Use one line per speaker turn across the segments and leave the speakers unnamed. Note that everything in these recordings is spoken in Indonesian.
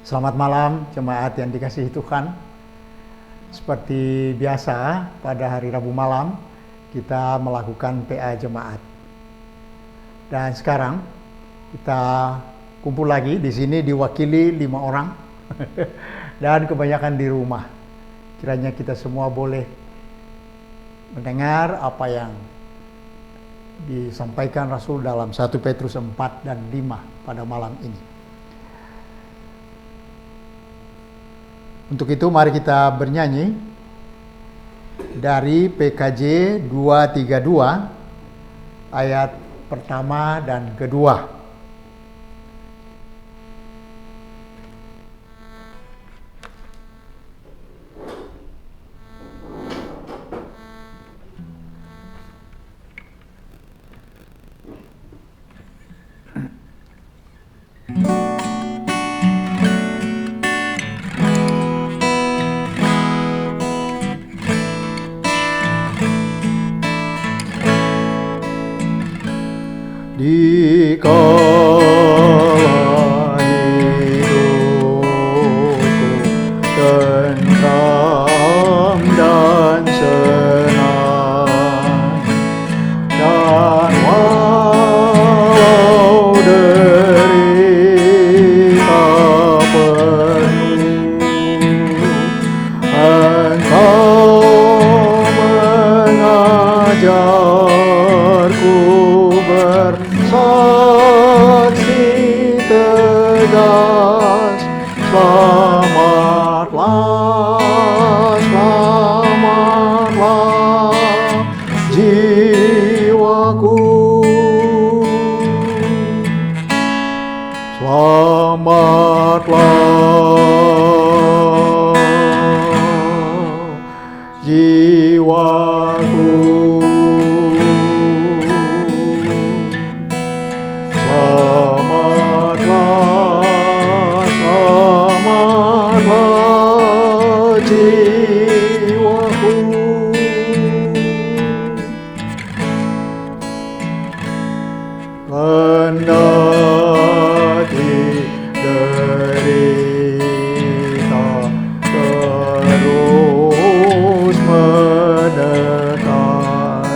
Selamat malam jemaat yang dikasihi Tuhan. Seperti biasa pada hari Rabu malam kita melakukan PA jemaat. Dan sekarang kita kumpul lagi di sini diwakili 5 orang dan kebanyakan di rumah. Kiranya kita semua boleh mendengar apa yang disampaikan Rasul dalam 1 Petrus 4 dan 5 pada malam ini. Untuk itu mari kita bernyanyi dari PKJ 232 ayat pertama dan kedua. Di kala hidupku tentram dan senang, dan walau derita penuh, Engkau mengajarku bersaksi tegas. Selamatlah, selamatlah jiwaku. Selamatlah jiwaku. Kendati derita terus menekan,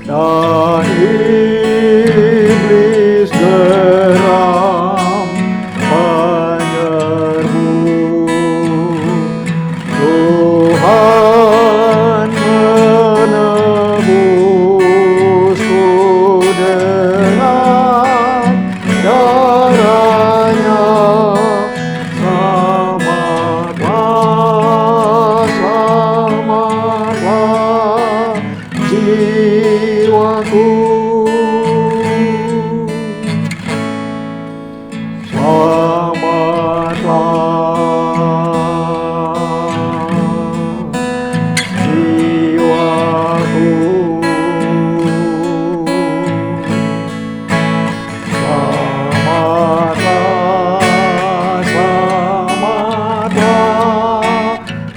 dan iblis geram menyerbu, Tuhan menebusku dengan darahnya. Selamatlah, selamatlah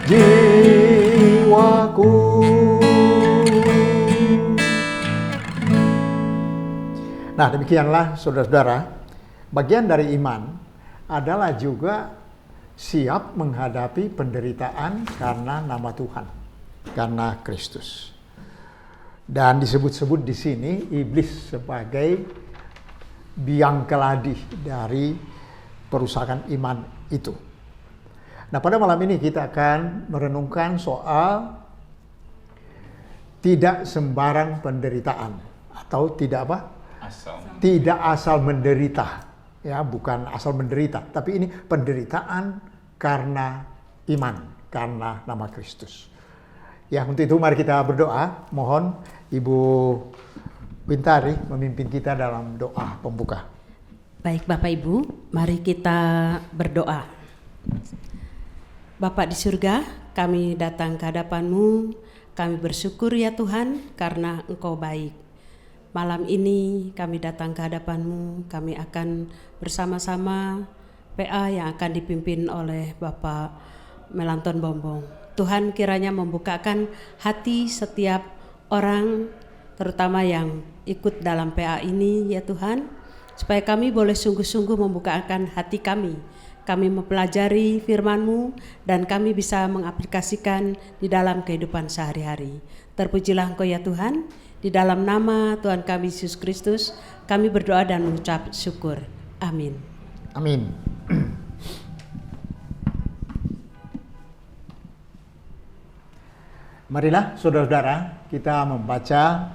jiwaku. Nah, demikianlah saudara-saudara, bagian dari iman adalah juga siap menghadapi penderitaan karena nama Tuhan, karena Kristus. Dan disebut-sebut di sini iblis sebagai biang keladi dari perusakan iman itu. Nah, pada malam ini kita akan merenungkan soal tidak sembarang penderitaan, atau tidak apa? Tidak asal menderita, ya, bukan asal menderita, tapi ini penderitaan karena iman, karena nama Kristus. Ya, untuk itu mari kita berdoa. Mohon Ibu Wintari memimpin kita dalam doa pembuka.
Baik Bapak Ibu, mari kita berdoa. Bapa di surga, kami datang ke hadapan-Mu, kami bersyukur ya Tuhan karena Engkau baik. Malam ini kami datang ke hadapan-Mu, kami akan bersama-sama PA yang akan dipimpin oleh Bapak Melanton Bombong. Tuhan kiranya membukakan hati setiap orang, terutama yang ikut dalam PA ini ya Tuhan, supaya kami boleh sungguh-sungguh membukakan hati kami mempelajari firman-Mu, dan kami bisa mengaplikasikan di dalam kehidupan sehari-hari. Terpujilah Engkau ya Tuhan, di dalam nama Tuhan kami Yesus Kristus, kami berdoa dan mengucap syukur. Amin.
Amin. Marilah saudara-saudara kita membaca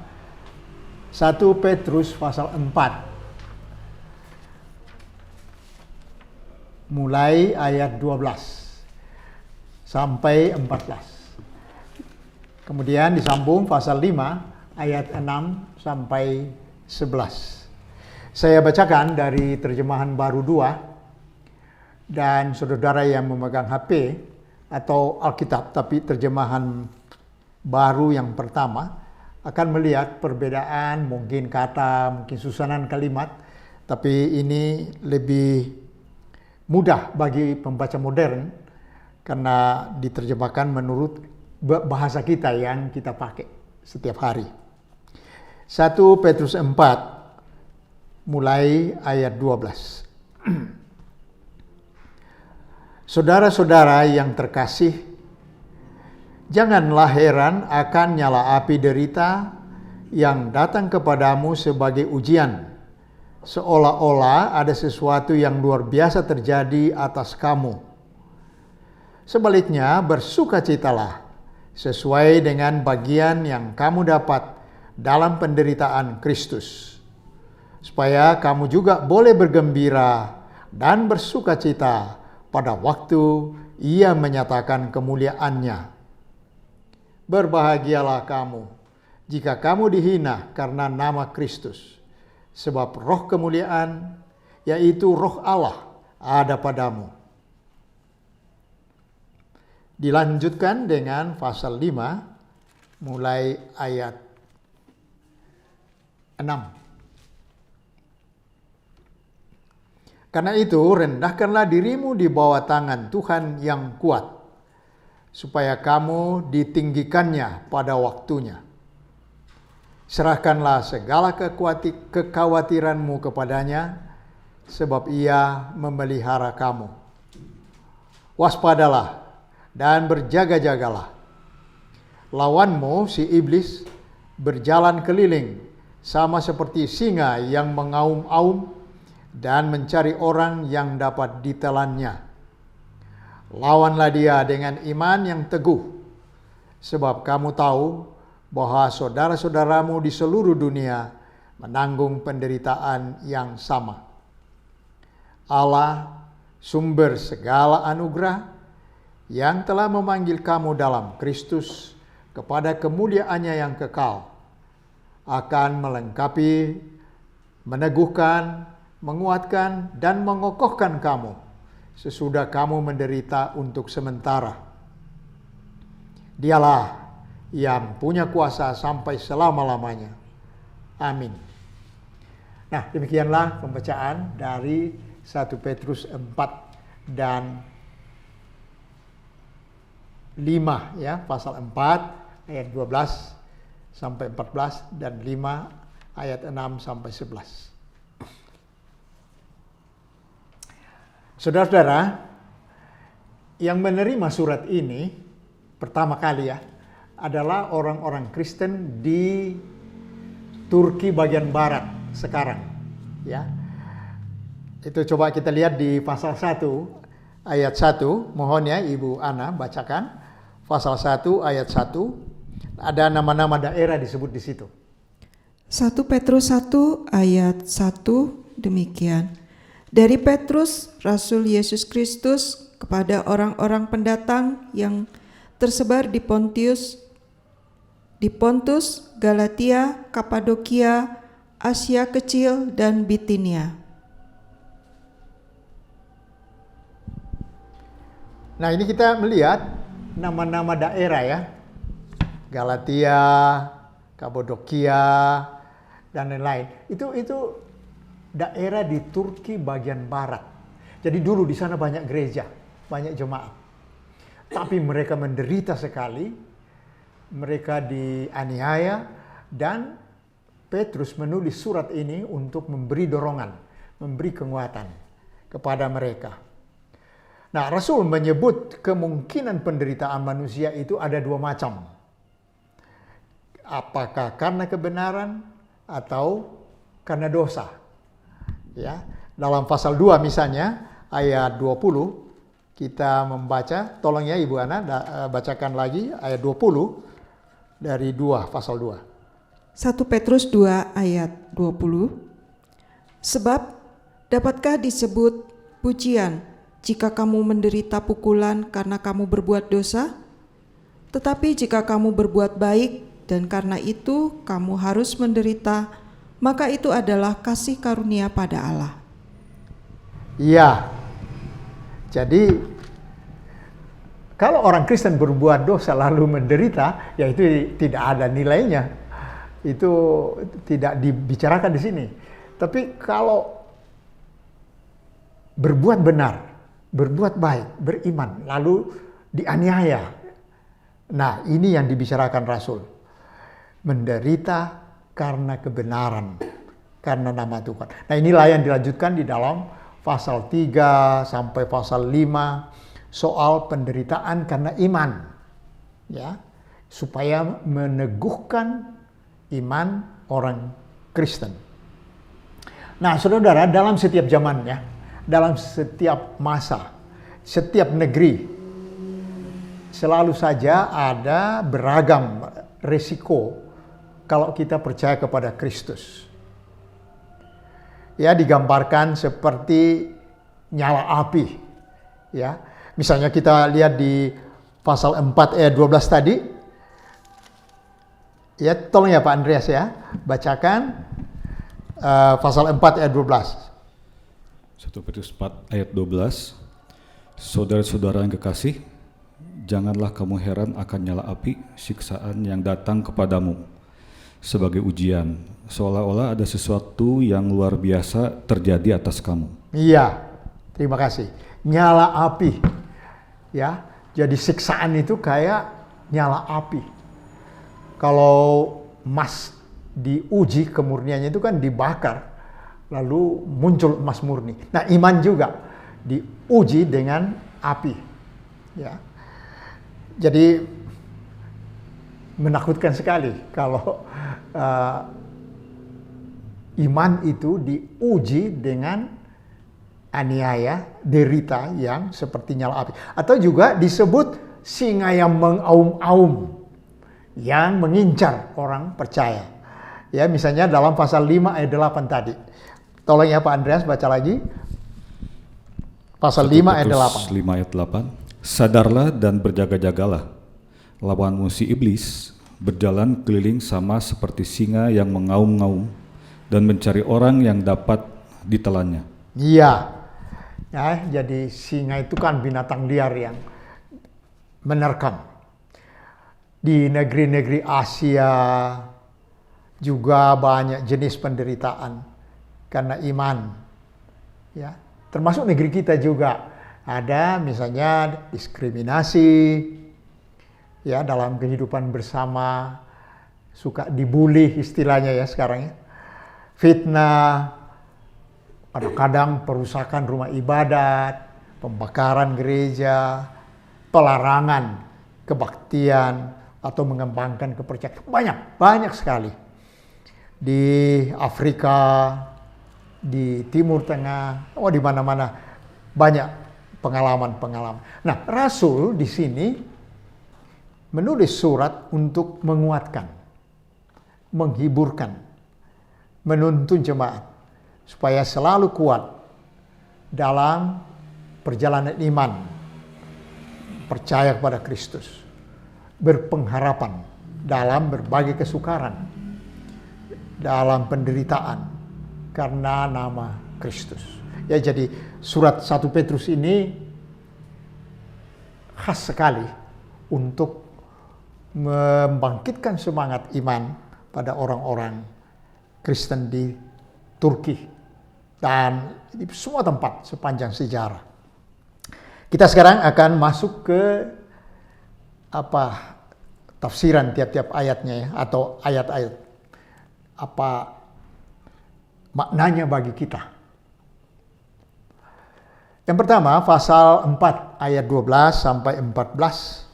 1 Petrus pasal 4. Mulai ayat 12 sampai 14. Kemudian disambung pasal 5 ayat 6 sampai 11. Saya bacakan dari terjemahan baru 2, dan saudara yang memegang HP atau Alkitab tapi terjemahan baru yang pertama akan melihat perbedaan mungkin kata, mungkin susunan kalimat, tapi ini lebih mudah bagi pembaca modern karena diterjemahkan menurut bahasa kita yang kita pakai setiap hari. 1 Petrus 4 mulai ayat 12. Saudara-saudara yang terkasih, janganlah heran akan nyala api derita yang datang kepadamu sebagai ujian, seolah-olah ada sesuatu yang luar biasa terjadi atas kamu. Sebaliknya, bersukacitalah sesuai dengan bagian yang kamu dapat dalam penderitaan Kristus, supaya kamu juga boleh bergembira dan bersukacita pada waktu Ia menyatakan kemuliaannya. Berbahagialah kamu jika kamu dihina karena nama Kristus, sebab roh kemuliaan, yaitu roh Allah, ada padamu. Dilanjutkan dengan pasal 5, mulai ayat 6. Karena itu, rendahkanlah dirimu di bawah tangan Tuhan yang kuat, supaya kamu ditinggikannya pada waktunya. Serahkanlah segala kekhawatiranmu kepadanya, sebab Ia memelihara kamu. Waspadalah dan berjaga-jagalah. Lawanmu, si iblis, berjalan keliling sama seperti singa yang mengaum-aum dan mencari orang yang dapat ditelannya. Lawanlah dia dengan iman yang teguh, sebab kamu tahu bahwa saudara-saudaramu di seluruh dunia menanggung penderitaan yang sama. Allah, sumber segala anugerah, yang telah memanggil kamu dalam Kristus kepada kemuliaannya yang kekal, akan melengkapi, meneguhkan, menguatkan, dan mengokohkan kamu sesudah kamu menderita untuk sementara. Dialah yang punya kuasa sampai selama-lamanya. Amin. Nah, demikianlah pembacaan dari 1 Petrus 4 dan 5 ya, pasal 4 ayat 12 sampai 14 dan 5 ayat 6 sampai 11. Saudara-saudara, yang menerima surat ini pertama kali ya adalah orang-orang Kristen di Turki bagian barat sekarang, ya. Itu coba kita lihat di pasal 1 ayat 1. Mohon ya Ibu Ana bacakan pasal 1 ayat 1. Ada nama-nama daerah disebut di situ.
1 Petrus 1 ayat 1 demikian. Dari Petrus, Rasul Yesus Kristus, kepada orang-orang pendatang yang tersebar di Pontus, Galatia, Kapadokia, Asia Kecil, dan Bitinia.
Nah, ini kita melihat nama-nama daerah ya. Galatia, Kapadokia, dan lain-lain. Itu daerah di Turki bagian barat. Jadi dulu di sana banyak gereja, banyak jemaat. Tapi mereka menderita sekali, mereka dianiaya, dan Petrus menulis surat ini untuk memberi dorongan memberi kekuatan kepada mereka. Nah, Rasul menyebut kemungkinan penderitaan manusia itu ada dua macam. Apakah karena kebenaran atau karena dosa. Ya, dalam pasal 2 misalnya ayat 20 kita membaca, tolong ya Ibu Ana bacakan lagi ayat 20 dari 2 pasal 2.
1 Petrus 2 ayat 20. Sebab dapatkah disebut pujian jika kamu menderita pukulan karena kamu berbuat dosa? Tetapi jika kamu berbuat baik dan karena itu kamu harus menderita, maka itu adalah kasih karunia pada Allah.
Iya. Jadi kalau orang Kristen berbuat dosa lalu menderita, ya itu tidak ada nilainya. Itu tidak dibicarakan di sini. Tapi kalau berbuat benar, berbuat baik, beriman, lalu dianiaya. Nah, ini yang dibicarakan Rasul. Menderita karena kebenaran, karena nama Tuhan. Nah, inilah yang dilanjutkan di dalam pasal 3 sampai pasal 5 soal penderitaan karena iman. Ya, supaya meneguhkan iman orang Kristen. Nah, saudara, dalam setiap zamannya, dalam setiap masa, setiap negeri, selalu saja ada beragam resiko kalau kita percaya kepada Kristus. Ya, digambarkan seperti nyala api. Ya, misalnya kita lihat di pasal 4 ayat 12 tadi. Ya, tolong ya Pak Andreas ya, bacakan pasal 4 ayat 12.
1 Petrus 4 ayat 12. Saudara-saudara yang kekasih, janganlah kamu heran akan nyala api siksaan yang datang kepadamu sebagai ujian, seolah-olah ada sesuatu yang luar biasa terjadi atas kamu.
Iya, terima kasih. Nyala api. Ya, jadi siksaan itu kayak nyala api. Kalau emas diuji kemurniannya itu kan dibakar, lalu muncul emas murni. Nah, iman juga diuji dengan api. Ya, jadi menakutkan sekali kalau iman itu diuji dengan aniaya, derita yang seperti nyala api. Atau juga disebut singa yang mengaum-aum, yang mengincar orang percaya. Ya, misalnya dalam pasal 5 ayat 8 tadi. Tolong ya Pak Andreas baca lagi. Pasal 5 ayat 8.
5 ayat 8. Sadarlah dan berjaga-jagalah. Lawanmu si iblis berjalan keliling sama seperti singa yang mengaum-ngaum dan mencari orang yang dapat ditelannya.
Iya. Ya, jadi singa itu kan binatang liar yang menerkam. Di negeri-negeri Asia juga banyak jenis penderitaan karena iman. Ya, termasuk negeri kita juga ada misalnya diskriminasi, ya, dalam kehidupan bersama, suka dibully istilahnya ya sekarang ya. Fitnah, kadang-kadang perusakan rumah ibadat, pembakaran gereja, pelarangan kebaktian atau mengembangkan kepercayaan. Banyak sekali. Di Afrika, di Timur Tengah, di mana-mana banyak pengalaman-pengalaman. Nah, Rasul di sini menulis surat untuk menguatkan, menghiburkan, menuntun jemaat supaya selalu kuat dalam perjalanan iman, percaya kepada Kristus, berpengharapan dalam berbagai kesukaran, dalam penderitaan karena nama Kristus. Ya, jadi surat 1 Petrus ini khas sekali untuk membangkitkan semangat iman pada orang-orang Kristen di Turki dan di semua tempat sepanjang sejarah. Kita sekarang akan masuk ke tafsiran tiap-tiap ayatnya ya, atau ayat-ayat. Apa maknanya bagi kita Yang pertama, pasal 4 ayat 12 sampai 14.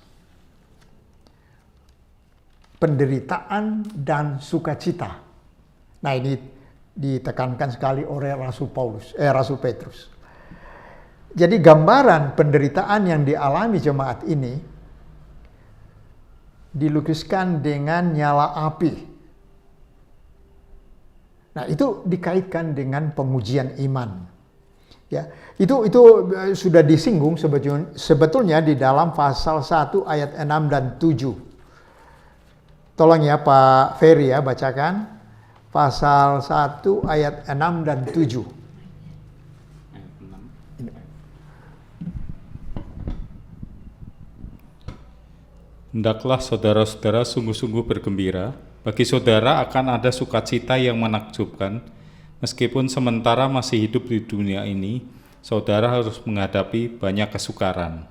Penderitaan dan sukacita. Nah, ini ditekankan sekali oleh Rasul Petrus. Jadi gambaran penderitaan yang dialami jemaat ini dilukiskan dengan nyala api. Nah, itu dikaitkan dengan pengujian iman. Ya, itu sudah disinggung sebetulnya di dalam pasal 1 ayat 6 dan 7. Tolong ya Pak Ferry ya bacakan pasal 1 ayat 6 dan 7.
Hendaklah saudara-saudara sungguh-sungguh bergembira. Bagi saudara akan ada sukacita yang menakjubkan. Meskipun sementara masih hidup di dunia ini, saudara harus menghadapi banyak kesukaran.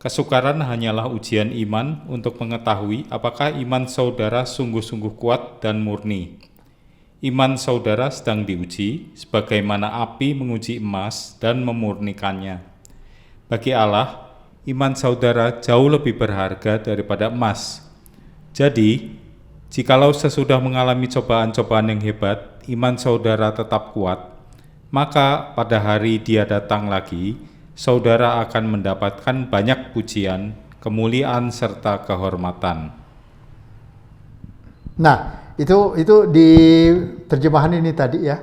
Kesukaran hanyalah ujian iman untuk mengetahui apakah iman saudara sungguh-sungguh kuat dan murni. Iman saudara sedang diuji, sebagaimana api menguji emas dan memurnikannya. Bagi Allah, iman saudara jauh lebih berharga daripada emas. Jadi, jikalau sesudah mengalami cobaan-cobaan yang hebat, iman saudara tetap kuat, maka pada hari Dia datang lagi, saudara akan mendapatkan banyak pujian, kemuliaan, serta kehormatan.
Nah, itu di terjemahan ini tadi ya,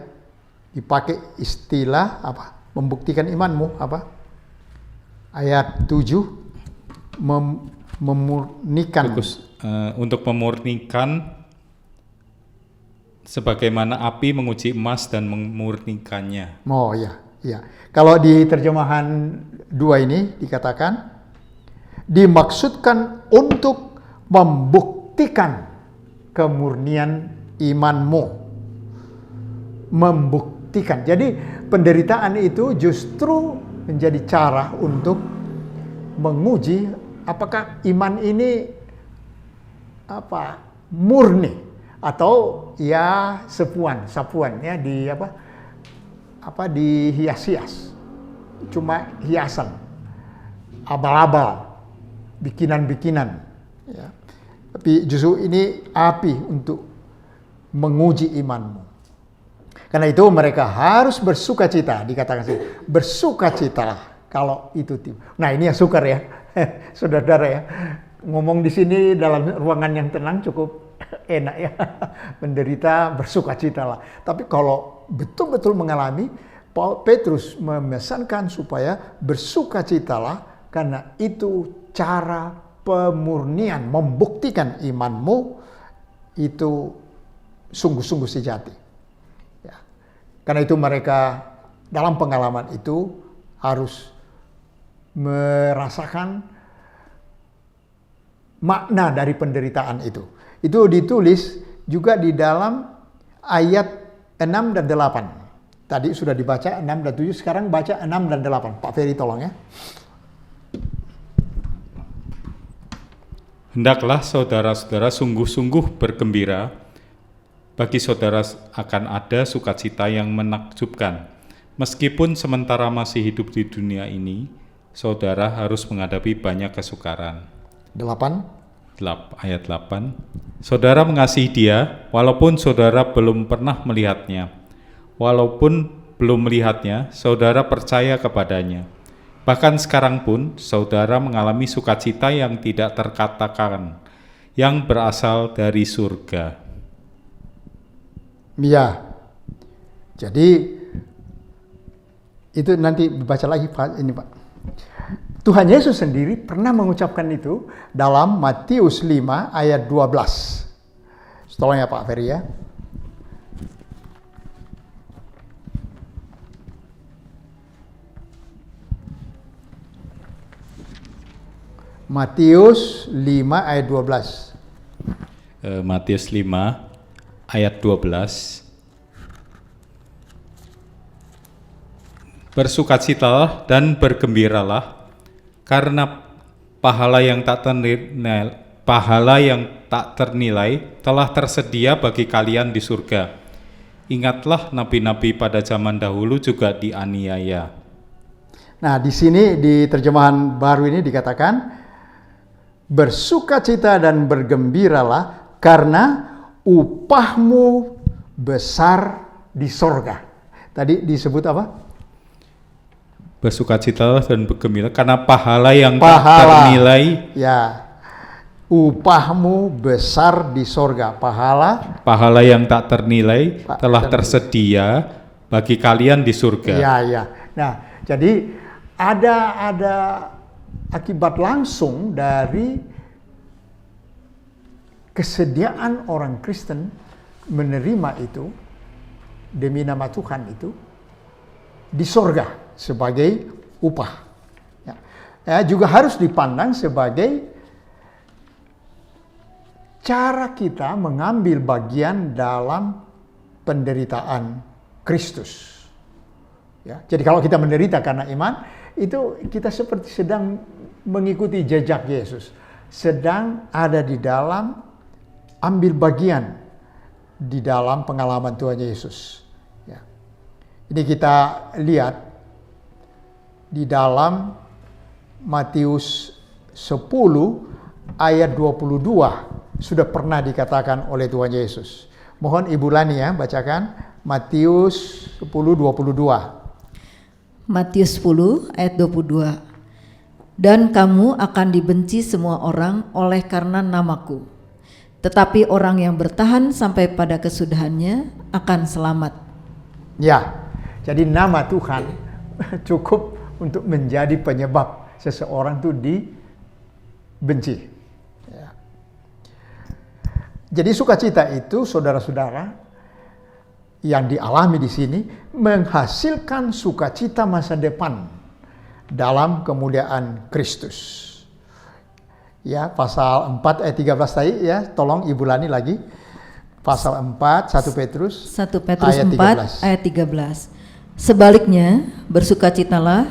dipakai istilah apa? Membuktikan imanmu apa? Ayat 7 memurnikan.
Bagus. Untuk memurnikan sebagaimana api menguji emas dan memurnikannya.
Oh ya, ya. Kalau di terjemahan 2 ini dikatakan dimaksudkan untuk membuktikan kemurnian imanmu. Membuktikan. Jadi penderitaan itu justru menjadi cara untuk menguji apakah iman ini murni atau ya sapuan ya dihias-hias, cuma hiasan, abal-abal, bikinan-bikinan. Ya. Tapi justru ini api untuk menguji imanmu. Karena itu mereka harus bersukacita, dikatakan sih, bersukacitalah kalau itu tiba. Nah ini yang sukar ya, saudara-saudara ya. Ngomong di sini dalam ruangan yang tenang cukup enak ya, menderita bersukacitalah. Tapi kalau betul-betul mengalami, Petrus memesankan supaya bersukacitalah karena itu cara pemurnian, membuktikan imanmu itu sungguh-sungguh sejati. Ya. Karena itu mereka dalam pengalaman itu harus merasakan makna dari penderitaan itu. Itu ditulis juga di dalam ayat 6 dan 8. Tadi sudah dibaca 6 dan 7, sekarang baca 6 dan 8. Pak Ferry tolong ya.
Hendaklah saudara-saudara sungguh-sungguh bergembira. Bagi saudara akan ada sukacita yang menakjubkan. Meskipun sementara masih hidup di dunia ini, saudara harus menghadapi banyak kesukaran.
8.
Ayat 8. Saudara mengasihi Dia walaupun saudara belum pernah melihatnya. Walaupun belum melihatnya, saudara percaya kepadanya. Bahkan sekarang pun saudara mengalami sukacita yang tidak terkatakan, yang berasal dari surga.
Iya. Jadi itu nanti dibaca lagi Pak ini Pak. Tuhan Yesus sendiri pernah mengucapkan itu dalam Matius 5 ayat 12. Tolong ya Pak Ferry ya. Matius 5 ayat 12.
Matius 5 ayat 12. Bersukacitalah dan bergembiralah, karena pahala yang tak ternilai telah tersedia bagi kalian di surga. Ingatlah nabi-nabi pada zaman dahulu juga dianiaya.
Nah, di sini di terjemahan baru ini dikatakan bersukacita dan bergembiralah karena upahmu besar di sorga. Tadi disebut apa?
Bersukacitalah dan bergembira karena pahala yang tak ternilai.
Ya, upahmu besar di sorga. Pahala
yang tak ternilai telah tersedia bagi kalian di surga.
Ya. Nah, jadi ada akibat langsung dari kesediaan orang Kristen menerima itu demi nama Tuhan itu di sorga sebagai upah. Ya, juga harus dipandang sebagai cara kita mengambil bagian dalam penderitaan Kristus. Ya, jadi kalau kita menderita karena iman, itu kita seperti sedang mengikuti jejak Yesus, sedang ada di dalam ambil bagian di dalam pengalaman Tuhan Yesus. Ya. Ini kita lihat di dalam Matius 10 ayat 22 sudah pernah dikatakan oleh Tuhan Yesus. Mohon Ibu Lani ya bacakan Matius 10:22.
Matius 10 ayat 22. Dan kamu akan dibenci semua orang oleh karena namaku. Tetapi orang yang bertahan sampai pada kesudahannya akan selamat.
Ya, jadi nama Tuhan cukup untuk menjadi penyebab seseorang itu dibenci. Ya. Jadi sukacita itu, saudara-saudara, yang dialami di sini menghasilkan sukacita masa depan dalam kemuliaan Kristus. Ya, pasal 4 ayat 13 tadi ya, tolong Ibu Lani lagi. Pasal 4 1 Petrus
1 Petrus
ayat
4 ayat 13. Sebaliknya, bersukacitalah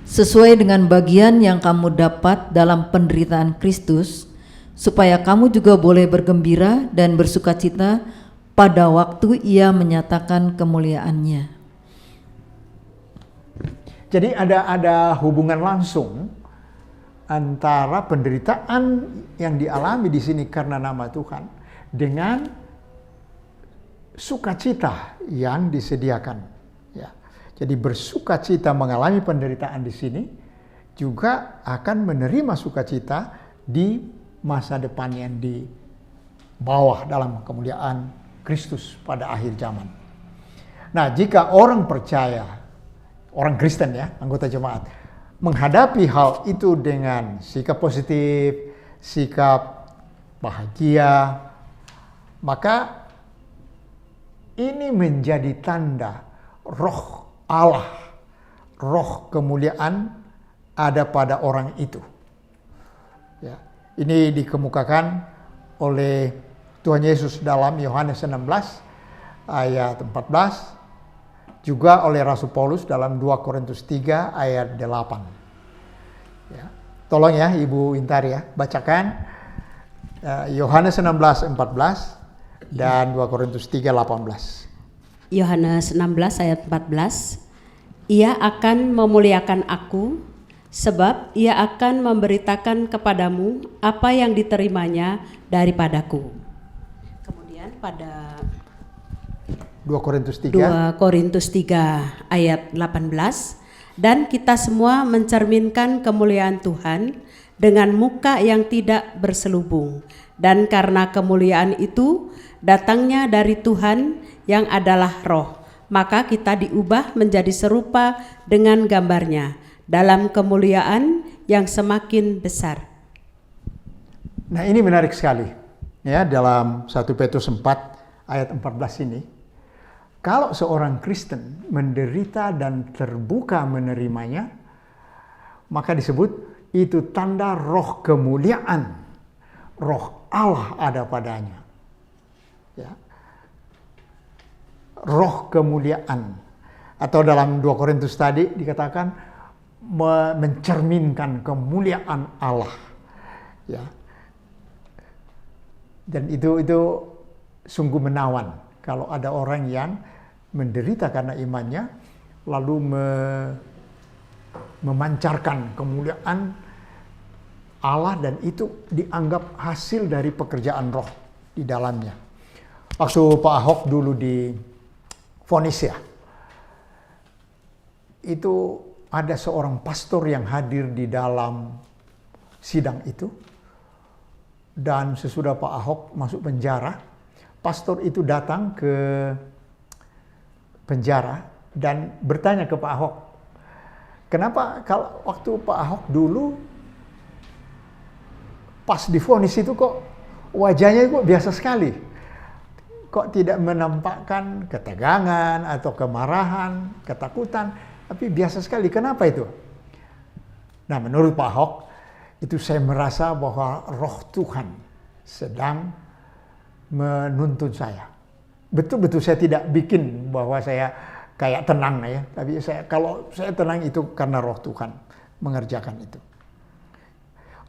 sesuai dengan bagian yang kamu dapat dalam penderitaan Kristus, supaya kamu juga boleh bergembira dan bersukacita pada waktu Ia menyatakan kemuliaannya.
Jadi ada hubungan langsung antara penderitaan yang dialami di sini karena nama Tuhan dengan sukacita yang disediakan. Ya. Jadi bersukacita mengalami penderitaan di sini juga akan menerima sukacita di masa depan yang di bawah dalam kemuliaan Kristus pada akhir zaman. Nah, jika orang percaya, orang Kristen ya, anggota jemaat, menghadapi hal itu dengan sikap positif, sikap bahagia, maka ini menjadi tanda roh Allah, roh kemuliaan ada pada orang itu. Ya, ini dikemukakan oleh Tuhan Yesus dalam Yohanes 16 ayat 14, juga oleh Rasul Paulus dalam 2 Korintus 3 ayat 8. Ya. Tolong ya Ibu Intar ya, bacakan Yohanes 16 14 dan 2 Korintus 3 18.
Yohanes 16 ayat 14. Ia akan memuliakan aku, sebab ia akan memberitakan kepadamu apa yang diterimanya daripadaku. Kemudian pada
2 Korintus 3
ayat 18, dan kita semua mencerminkan kemuliaan Tuhan dengan muka yang tidak berselubung, dan karena kemuliaan itu datangnya dari Tuhan yang adalah roh, maka kita diubah menjadi serupa dengan gambarnya dalam kemuliaan yang semakin besar.
Nah, ini menarik sekali ya, dalam 1 Petrus 4 ayat 14 ini. Kalau seorang Kristen menderita dan terbuka menerimanya, maka disebut itu tanda roh kemuliaan, roh Allah ada padanya. Ya. Roh kemuliaan, atau dalam 2 Korintus tadi dikatakan mencerminkan kemuliaan Allah. Ya. Dan itu sungguh menawan kalau ada orang yang menderita karena imannya, lalu memancarkan kemuliaan Allah, dan itu dianggap hasil dari pekerjaan roh di dalamnya. Waktu Pak Ahok dulu divonis ya, itu ada seorang pastor yang hadir di dalam sidang itu, dan sesudah Pak Ahok masuk penjara, pastor itu datang ke penjara dan bertanya ke Pak Ahok, kenapa kalau waktu Pak Ahok dulu pas divonis itu kok wajahnya kok biasa sekali, kok tidak menampakkan ketegangan atau kemarahan, ketakutan, tapi biasa sekali, kenapa itu? Nah, menurut Pak Ahok, itu saya merasa bahwa roh Tuhan sedang menuntun saya. Betul-betul saya tidak bikin bahwa saya kayak tenang ya, tapi kalau saya tenang itu karena roh Tuhan mengerjakan itu.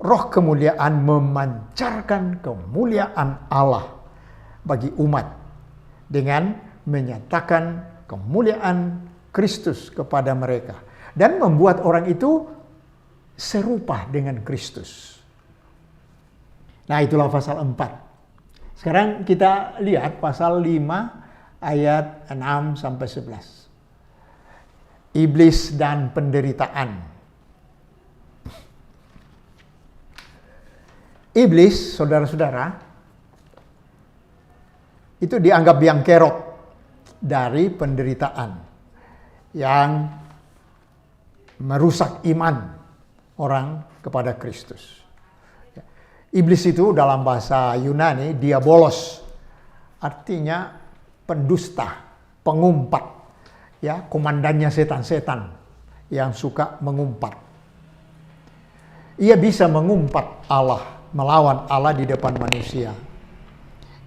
Roh kemuliaan memancarkan kemuliaan Allah bagi umat dengan menyatakan kemuliaan Kristus kepada mereka dan membuat orang itu serupa dengan Kristus. Nah, itulah pasal 4. Sekarang kita lihat pasal 5 ayat 6 sampai 11. Iblis dan penderitaan. Iblis, saudara-saudara, itu dianggap biang kerok dari penderitaan yang merusak iman orang kepada Kristus. Iblis itu dalam bahasa Yunani diabolos, artinya pendusta, pengumpat, ya, komandannya setan-setan yang suka mengumpat. Ia bisa mengumpat Allah, melawan Allah di depan manusia.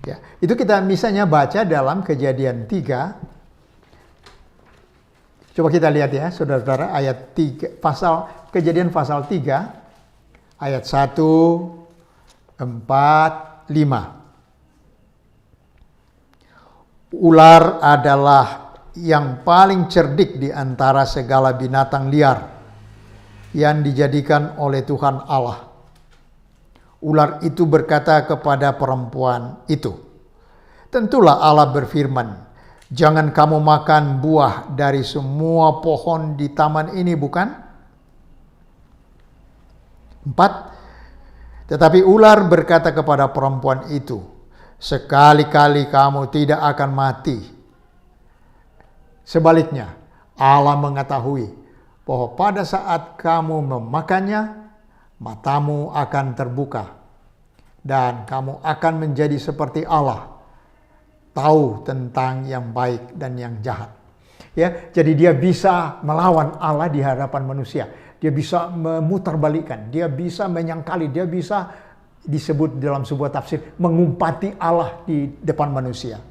Ya, itu kita misalnya baca dalam Kejadian 3. Coba kita lihat ya, saudara-saudara, ayat 3, Kejadian pasal 3, ayat 1, 4, 5. Ular adalah yang paling cerdik di antara segala binatang liar yang dijadikan oleh Tuhan Allah. Ular itu berkata kepada perempuan itu, tentulah Allah berfirman, jangan kamu makan buah dari semua pohon di taman ini, bukan? 4. Tetapi ular berkata kepada perempuan itu, sekali-kali kamu tidak akan mati. Sebaliknya, Allah mengetahui bahwa pada saat kamu memakannya, matamu akan terbuka dan kamu akan menjadi seperti Allah, tahu tentang yang baik dan yang jahat. Ya, jadi dia bisa melawan Allah di hadapan manusia. Dia bisa memutarbalikkan, dia bisa menyangkali, dia bisa disebut dalam sebuah tafsir mengumpati Allah di depan manusia.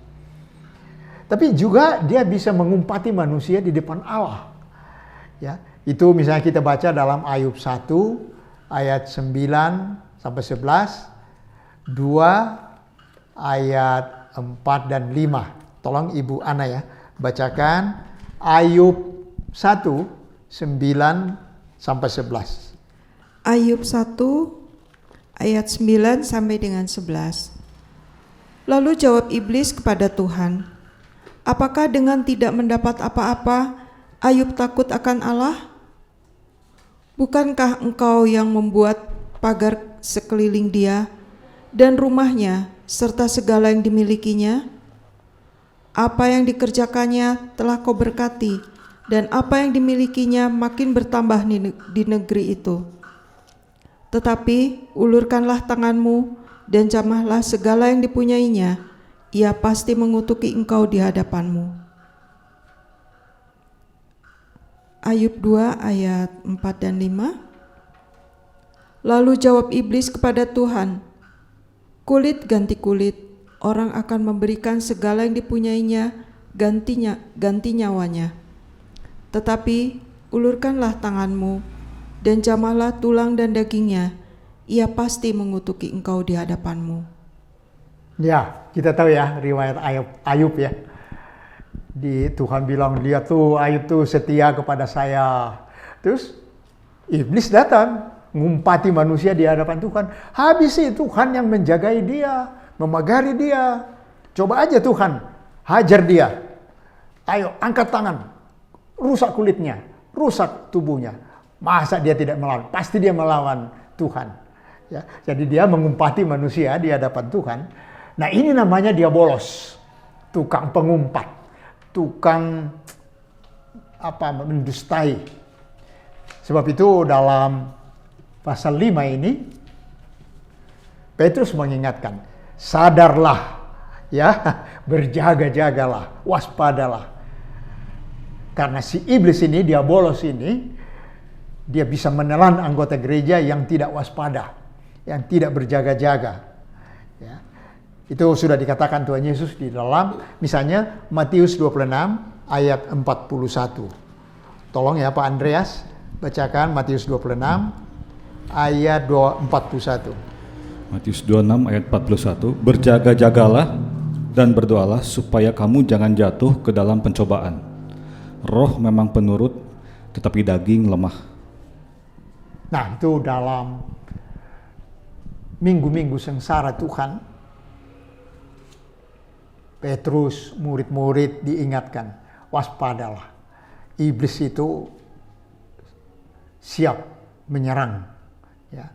Tapi juga dia bisa mengumpati manusia di depan Allah. Ya, itu misalnya kita baca dalam Ayub 1 ayat 9 sampai 11, 2 ayat 4 dan 5. Tolong Ibu Ana ya, bacakan Ayub 1 9 sampai 11.
Ayub 1 ayat 9 sampai dengan 11. Lalu jawab iblis kepada Tuhan, apakah dengan tidak mendapat apa-apa Ayub takut akan Allah? Bukankah engkau yang membuat pagar sekeliling dia dan rumahnya serta segala yang dimilikinya? Apa yang dikerjakannya telah kau berkati, dan apa yang dimilikinya makin bertambah di negeri itu. Tetapi ulurkanlah tanganmu dan jamahlah segala yang dipunyainya, ia pasti mengutuki engkau di hadapanmu. Ayub 2 ayat 4 dan 5. Lalu jawab iblis kepada Tuhan, kulit ganti kulit, orang akan memberikan segala yang dipunyainya ganti nyawanya. Tetapi ulurkanlah tanganmu dan jamahlah tulang dan dagingnya, ia pasti mengutuki engkau di hadapanmu.
Ya, kita tahu ya riwayat Ayub ya. Tuhan bilang, lihat tuh Ayub tuh setia kepada saya. Terus Iblis datang, ngumpati manusia di hadapan Tuhan. Habis itu Tuhan yang menjagai dia, memagari dia. Coba aja Tuhan, hajar dia. Ayo, angkat tangan. Rusak kulitnya, rusak tubuhnya. Masa dia tidak melawan? Pasti dia melawan Tuhan. Ya, jadi dia mengumpati manusia di hadapan Tuhan. Nah, ini namanya dia bolos. Tukang pengumpat. Tukang mendustai. Sebab itu dalam pasal 5 ini Petrus mengingatkan, sadarlah, ya, berjaga-jagalah, waspadalah. Karena si iblis ini, dia bolos ini, dia bisa menelan anggota gereja yang tidak waspada, yang tidak berjaga-jaga. Ya. Itu sudah dikatakan Tuhan Yesus di dalam, misalnya Matius 26 ayat 41. Tolong ya Pak Andreas, bacakan Matius 26 ayat 41.
Matius 26 ayat 41, berjaga-jagalah dan berdoalah supaya kamu jangan jatuh ke dalam pencobaan. Roh memang penurut, tetapi daging lemah.
Nah, itu dalam minggu-minggu sengsara Tuhan, Petrus, murid-murid diingatkan, waspadalah. Iblis itu siap menyerang. Ya.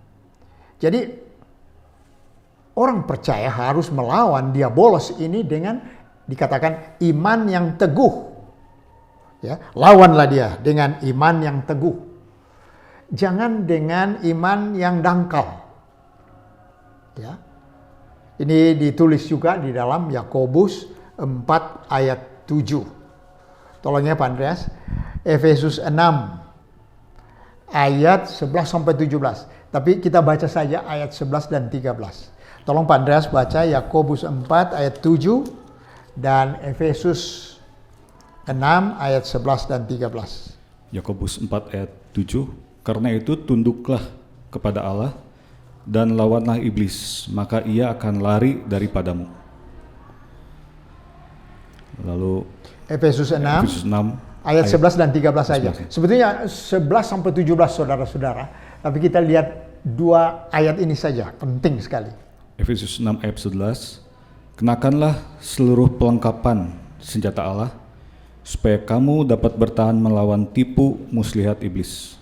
Jadi, orang percaya harus melawan dia bolos ini dengan dikatakan iman yang teguh. Ya, lawanlah dia dengan iman yang teguh. Jangan dengan iman yang dangkal. Ya. Ini ditulis juga di dalam Yakobus 4 ayat 7. Tolong ya Pak Andreas. Efesus 6 ayat 11 sampai 17. Tapi kita baca saja ayat 11 dan 13. Tolong Pak Andreas baca Yakobus 4 ayat 7 dan Efesus 6 ayat 11 dan 13.
Yakobus 4 ayat 7, karena itu tunduklah kepada Allah dan lawanlah iblis, maka ia akan lari daripadamu. Lalu
Efesus 6 ayat 11 dan 13 saja. Sebetulnya 11 sampai 17 saudara-saudara, tapi kita lihat 2 ayat ini saja, penting sekali.
Efesus 6 ayat 11, kenakanlah seluruh pelengkapan senjata Allah, supaya kamu dapat bertahan melawan tipu muslihat iblis.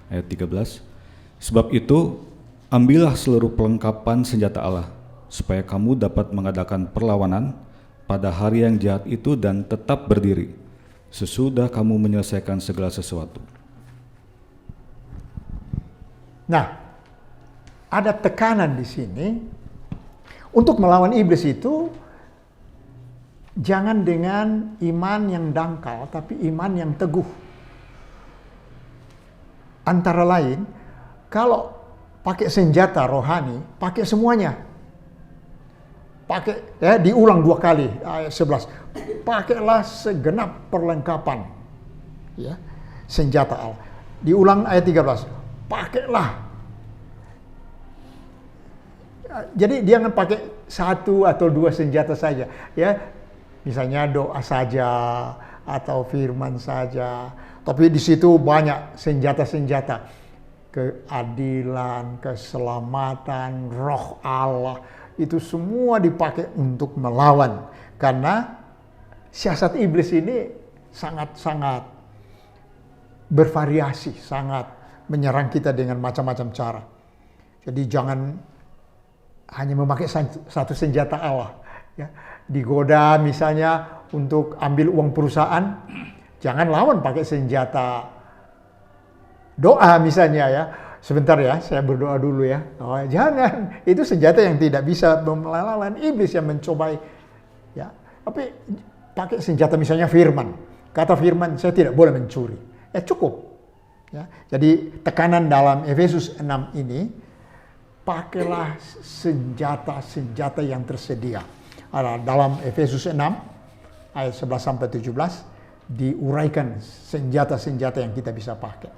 Ayat 13, sebab itu ambillah seluruh pelengkapan senjata Allah, supaya kamu dapat mengadakan perlawanan pada hari yang jahat itu dan tetap berdiri, sesudah kamu menyelesaikan segala sesuatu.
Nah, ada tekanan di sini untuk melawan iblis itu. Jangan dengan iman yang dangkal, tapi iman yang teguh. Antara lain, kalau pakai senjata rohani, pakai semuanya. Pakai, ya, diulang 2 kali, ayat 11. Pakailah segenap perlengkapan, ya, senjata Allah. Diulang ayat 13. Pakailah. Jadi jangan pakai 1 atau 2 senjata saja, ya. Misalnya doa saja atau firman saja, tapi di situ banyak senjata-senjata, keadilan, keselamatan, roh Allah, itu semua dipakai untuk melawan. Karena siasat iblis ini sangat-sangat bervariasi, sangat menyerang kita dengan macam-macam cara. Jadi jangan hanya memakai satu senjata Allah, ya. Digoda misalnya untuk ambil uang perusahaan, jangan lawan pakai senjata doa misalnya, ya. Sebentar ya, saya berdoa dulu ya. Oh, jangan, itu senjata yang tidak bisa melawan iblis yang mencobai, ya. Tapi pakai senjata misalnya firman. Kata firman, saya tidak boleh mencuri. Ya cukup. Ya. Jadi tekanan dalam Efesus 6 ini, pakailah senjata-senjata yang tersedia. Dalam Efesus 6 ayat 11 sampai 17 diuraikan senjata-senjata yang kita bisa pakai.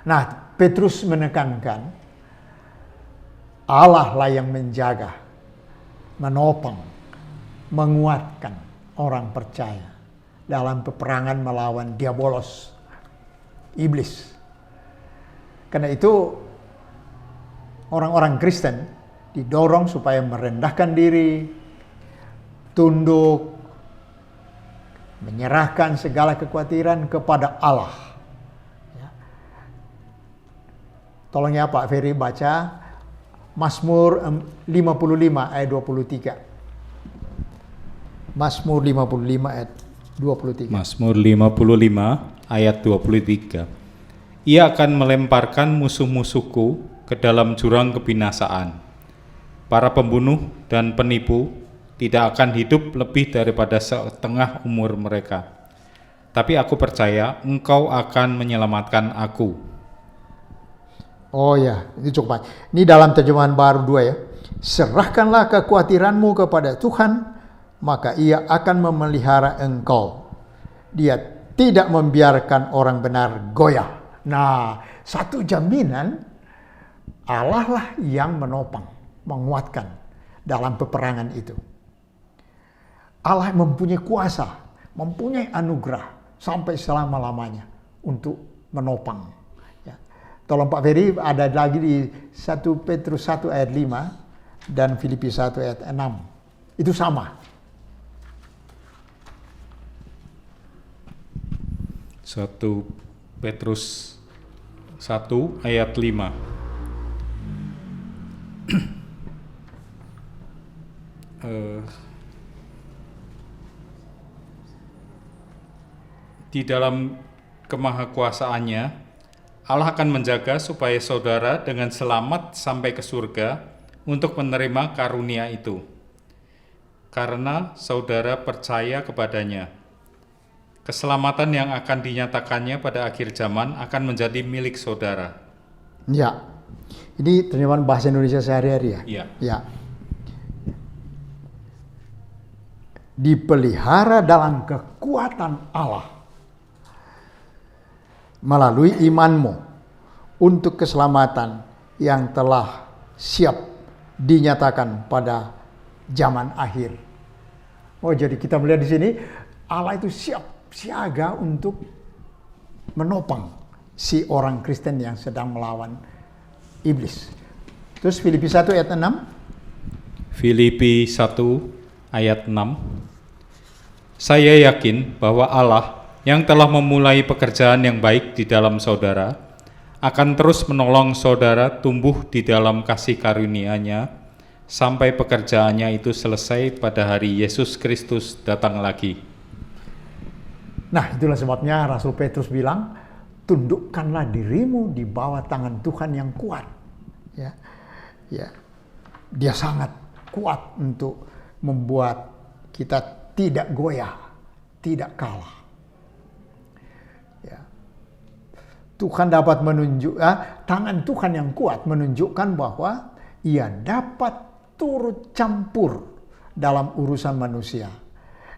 Nah, Petrus menekankan Allah lah yang menjaga, menopang, menguatkan orang percaya dalam peperangan melawan diabolos, iblis. Karena itu orang-orang Kristen didorong supaya merendahkan diri, tunduk, menyerahkan segala kekhawatiran kepada Allah. Ya. Tolong ya Pak Ferry baca Mazmur 55 ayat 23. Mazmur 55 ayat 23.
Mazmur 55 ayat 23. Ia akan melemparkan musuh-musuhku ke dalam jurang kebinasaan. Para pembunuh dan penipu tidak akan hidup lebih daripada setengah umur mereka. Tapi aku percaya Engkau akan menyelamatkan aku.
Oh ya, ini cukup banyak. Ini dalam terjemahan baru 2 ya. Serahkanlah kekhawatiranmu kepada Tuhan, maka Ia akan memelihara engkau. Dia tidak membiarkan orang benar goyah. Nah, satu jaminan Allah lah yang menopang, menguatkan dalam peperangan itu. Allah mempunyai kuasa, mempunyai anugerah sampai selama-lamanya untuk menopang. Tolong Pak Ferry, ada lagi di 1 Petrus 1 ayat 5 dan Filipi 1 ayat 6. Itu sama.
1 Petrus 1 ayat 5. Di dalam kemahakuasaannya Allah akan menjaga supaya saudara dengan selamat sampai ke surga untuk menerima karunia itu. Karena saudara percaya kepadanya. Keselamatan yang akan dinyatakannya pada akhir zaman akan menjadi milik saudara.
Ya, ini terjemahan bahasa Indonesia sehari-hari ya?
Iya.
Ya. Dipelihara dalam kekuatan Allah melalui imanmu untuk keselamatan yang telah siap dinyatakan pada zaman akhir. Oh, jadi kita melihat di sini Allah itu siap siaga untuk menopang si orang Kristen yang sedang melawan iblis. Terus Filipi 1 ayat 6.
Filipi 1 ayat 6. Saya yakin bahwa Allah yang telah memulai pekerjaan yang baik di dalam saudara, akan terus menolong saudara tumbuh di dalam kasih karunia-Nya, sampai pekerjaannya itu selesai pada hari Yesus Kristus datang lagi.
Nah, itulah sebabnya Rasul Petrus bilang, tundukkanlah dirimu di bawah tangan Tuhan yang kuat. Ya, ya, Dia sangat kuat untuk membuat kita tidak goyah, tidak kalah. Tuhan dapat tangan Tuhan yang kuat menunjukkan bahwa Ia dapat turut campur dalam urusan manusia.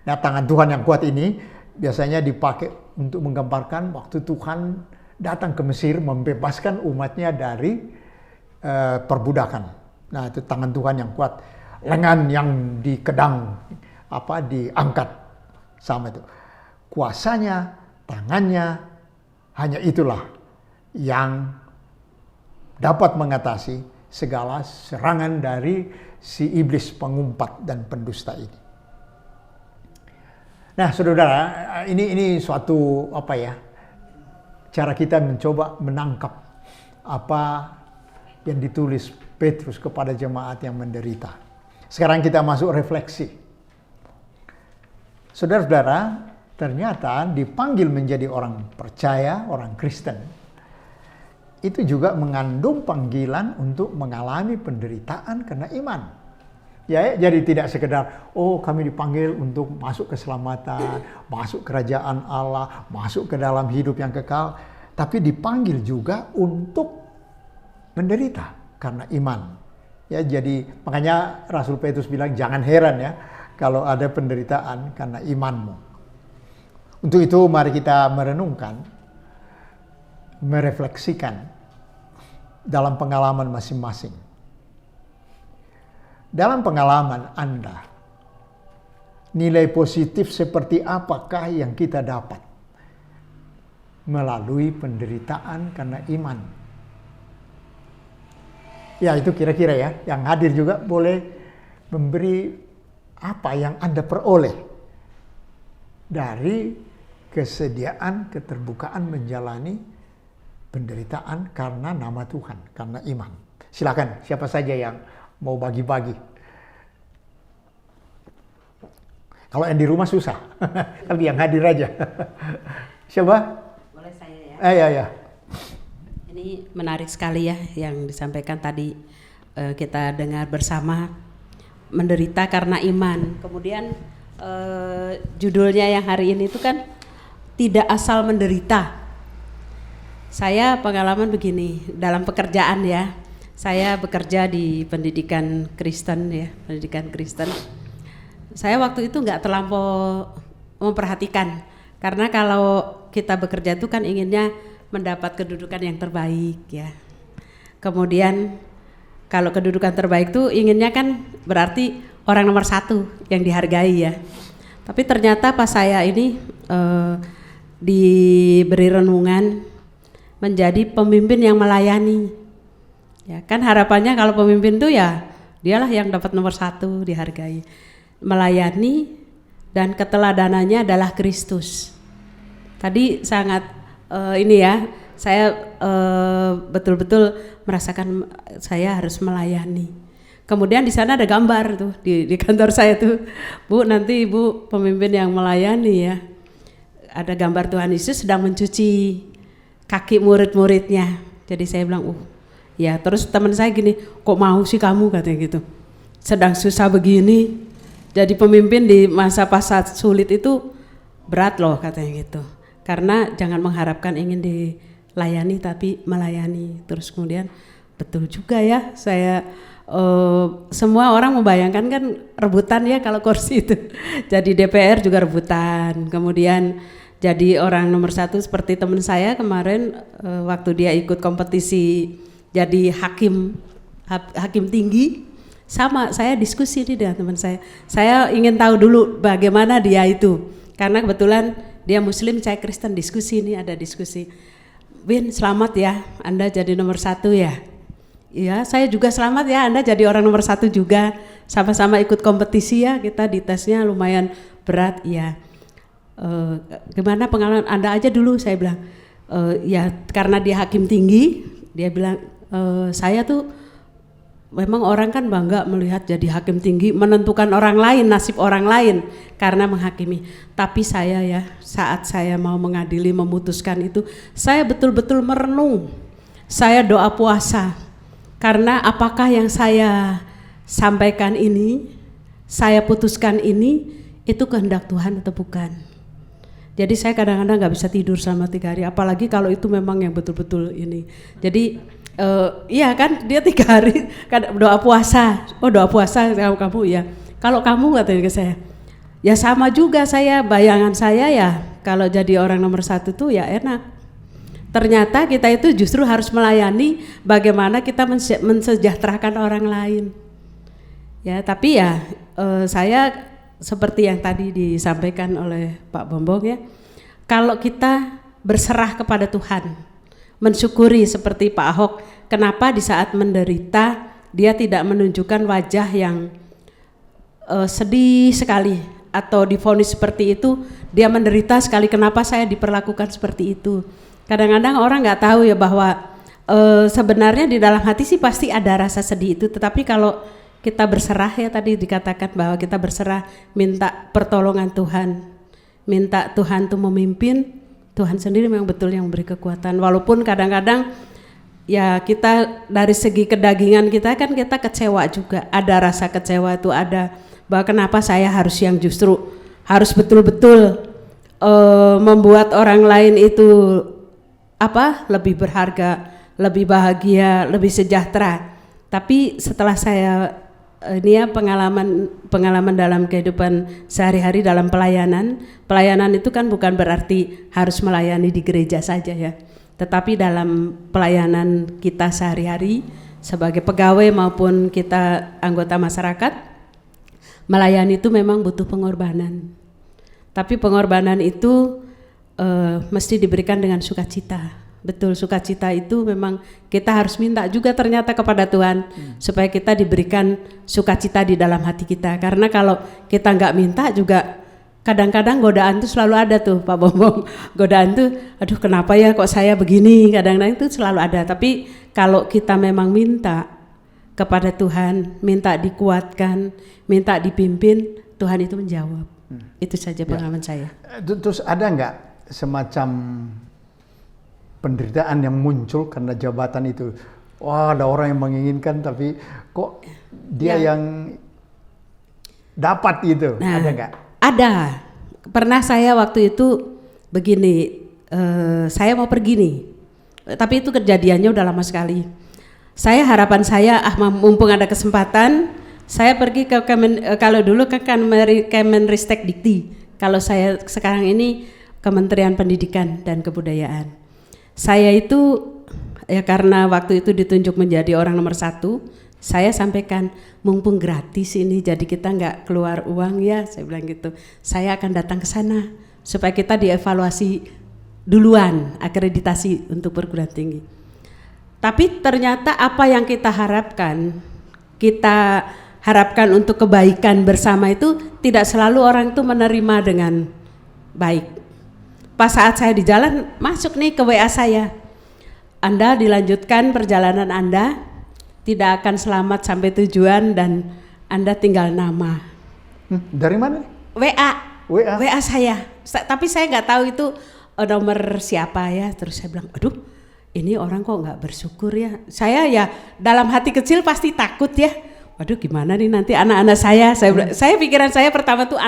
Nah, tangan Tuhan yang kuat ini biasanya dipakai untuk menggambarkan waktu Tuhan datang ke Mesir membebaskan umatnya dari perbudakan. Nah, itu tangan Tuhan yang kuat, lengan yang dikedang diangkat sama itu. Kuasanya, tangannya, hanya itulah yang dapat mengatasi segala serangan dari si iblis pengumpat dan pendusta ini. Nah, saudara, ini suatu cara kita mencoba menangkap apa yang ditulis Petrus kepada jemaat yang menderita. Sekarang kita masuk refleksi. Saudara-saudara, ternyata dipanggil menjadi orang percaya, orang Kristen, itu juga mengandung panggilan untuk mengalami penderitaan karena iman. Ya, jadi tidak sekedar, kami dipanggil untuk masuk keselamatan, masuk kerajaan Allah, masuk ke dalam hidup yang kekal, tapi dipanggil juga untuk menderita karena iman. Ya, jadi makanya Rasul Petrus bilang, jangan heran ya kalau ada penderitaan karena imanmu. Untuk itu mari kita merenungkan, merefleksikan dalam pengalaman masing-masing. Dalam pengalaman Anda, nilai positif seperti apakah yang kita dapat melalui penderitaan karena iman? Ya itu kira-kira ya, yang hadir juga boleh memberi apa yang Anda peroleh dari kesediaan, keterbukaan menjalani penderitaan karena nama Tuhan, karena iman. Silakan, siapa saja yang mau bagi-bagi. Kalau yang di rumah susah, tapi yang hadir aja. Siapa?
Boleh saya ya?
Ya.
Ini menarik sekali ya yang disampaikan tadi, kita dengar bersama, menderita karena iman. Kemudian judulnya yang hari ini itu kan tidak asal menderita. Saya pengalaman begini dalam pekerjaan ya. Saya bekerja di pendidikan Kristen ya, pendidikan Kristen. Saya waktu itu nggak terlampau memperhatikan, karena kalau kita bekerja itu kan inginnya mendapat kedudukan yang terbaik ya. Kemudian kalau kedudukan terbaik tuh inginnya kan berarti orang nomor 1 yang dihargai ya. Tapi ternyata pas saya ini diberi renungan menjadi pemimpin yang melayani. Ya kan harapannya kalau pemimpin tuh ya dialah yang dapat nomor 1 dihargai. Melayani dan keteladanannya adalah Kristus. Tadi sangat ini ya, saya betul-betul merasakan saya harus melayani. Kemudian di sana ada gambar tuh di kantor saya tuh, Bu, nanti Ibu pemimpin yang melayani ya. Ada gambar Tuhan Yesus sedang mencuci kaki murid-muridnya. Jadi saya bilang, ya. Terus teman saya gini, kok mau sih kamu, katanya gitu. Sedang susah begini, jadi pemimpin di masa-masa sulit itu berat loh, katanya gitu. Karena jangan mengharapkan ingin dilayani tapi melayani. Terus kemudian betul juga ya, saya semua orang membayangkan kan rebutan ya kalau kursi itu. Jadi DPR juga rebutan. Kemudian jadi orang nomor 1 seperti teman saya kemarin waktu dia ikut kompetisi jadi hakim tinggi, sama saya diskusi nih dengan teman saya. Saya ingin tahu dulu bagaimana dia itu. Karena kebetulan dia Muslim, saya Kristen, diskusi nih, ada diskusi. Win, selamat ya, Anda jadi nomor 1 ya. Iya, saya juga selamat ya, Anda jadi orang nomor 1 juga. Sama-sama ikut kompetisi ya, kita di tesnya lumayan berat ya. Gimana pengalaman Anda aja dulu, saya bilang. Ya karena dia hakim tinggi, dia bilang saya tuh memang orang kan bangga melihat jadi hakim tinggi, menentukan orang lain, nasib orang lain karena menghakimi. Tapi saya ya, saat saya mau mengadili, memutuskan itu, saya betul-betul merenung. Saya doa puasa. Karena apakah yang saya sampaikan ini, saya putuskan ini, itu kehendak Tuhan atau bukan. Jadi saya kadang-kadang gak bisa tidur selama 3 hari, apalagi kalau itu memang yang betul-betul ini. Jadi iya kan, dia 3 hari doa puasa. Oh, doa puasa kamu ya. Kalau kamu, katanya ke saya, ya sama juga saya, bayangan saya ya kalau jadi orang nomor 1 tuh ya enak. Ternyata kita itu justru harus melayani bagaimana kita mensejahterakan orang lain. Ya, tapi ya saya seperti yang tadi disampaikan oleh Pak Bombong ya, kalau kita berserah kepada Tuhan, mensyukuri seperti Pak Ahok, kenapa di saat menderita dia tidak menunjukkan wajah yang sedih sekali atau divonis seperti itu, dia menderita sekali, kenapa saya diperlakukan seperti itu. Kadang-kadang orang nggak tahu ya bahwa sebenarnya di dalam hati sih pasti ada rasa sedih itu, tetapi kalau kita berserah ya, tadi dikatakan bahwa kita berserah, minta pertolongan Tuhan, minta Tuhan tuh memimpin, Tuhan sendiri memang betul yang memberi kekuatan. Walaupun kadang-kadang ya kita dari segi kedagingan kita kan kita kecewa juga, ada rasa kecewa itu ada, bahwa kenapa saya harus yang justru harus betul-betul membuat orang lain itu lebih berharga, lebih bahagia, lebih sejahtera. Tapi setelah saya ini ya pengalaman dalam kehidupan sehari-hari dalam pelayanan itu kan bukan berarti harus melayani di gereja saja ya, tetapi dalam pelayanan kita sehari-hari sebagai pegawai maupun kita anggota masyarakat, melayani itu memang butuh pengorbanan. Tapi pengorbanan itu mesti diberikan dengan sukacita, betul, sukacita itu memang kita harus minta juga ternyata kepada Tuhan supaya kita diberikan sukacita di dalam hati kita. Karena kalau kita nggak minta juga kadang-kadang godaan itu selalu ada tuh Pak Bombong. Godaan tuh, aduh kenapa ya kok saya begini, kadang-kadang itu selalu ada. Tapi kalau kita memang minta kepada Tuhan, minta dikuatkan, minta dipimpin, Tuhan itu menjawab. Itu saja pengalaman saya.
Terus ada nggak semacam penderitaan yang muncul karena jabatan itu? Wah, ada orang yang menginginkan tapi kok dia yang dapat gitu.
Nah,
ada nggak?
Ada. Pernah saya waktu itu begini, saya mau pergi nih. Tapi itu kejadiannya udah lama sekali. Harapan saya, mumpung ada kesempatan, saya pergi ke kalau dulu ke Kemenristek Dikti. Kalau saya sekarang ini Kementerian Pendidikan dan Kebudayaan. Saya itu ya karena waktu itu ditunjuk menjadi orang nomor 1, saya sampaikan mumpung gratis ini jadi kita nggak keluar uang ya, saya bilang gitu. Saya akan datang ke sana supaya kita dievaluasi duluan akreditasi untuk perguruan tinggi. Tapi ternyata apa yang kita harapkan untuk kebaikan bersama itu tidak selalu orang itu menerima dengan baik. Pas saat saya di jalan masuk nih ke WA saya, Anda dilanjutkan perjalanan Anda, tidak akan selamat sampai tujuan dan Anda tinggal nama.
Dari mana?
WA saya. Tapi saya nggak tahu itu nomor siapa ya. Terus saya bilang, aduh ini orang kok nggak bersyukur ya. Saya ya dalam hati kecil pasti takut ya. Waduh gimana nih nanti anak-anak saya pikiran saya pertama tuh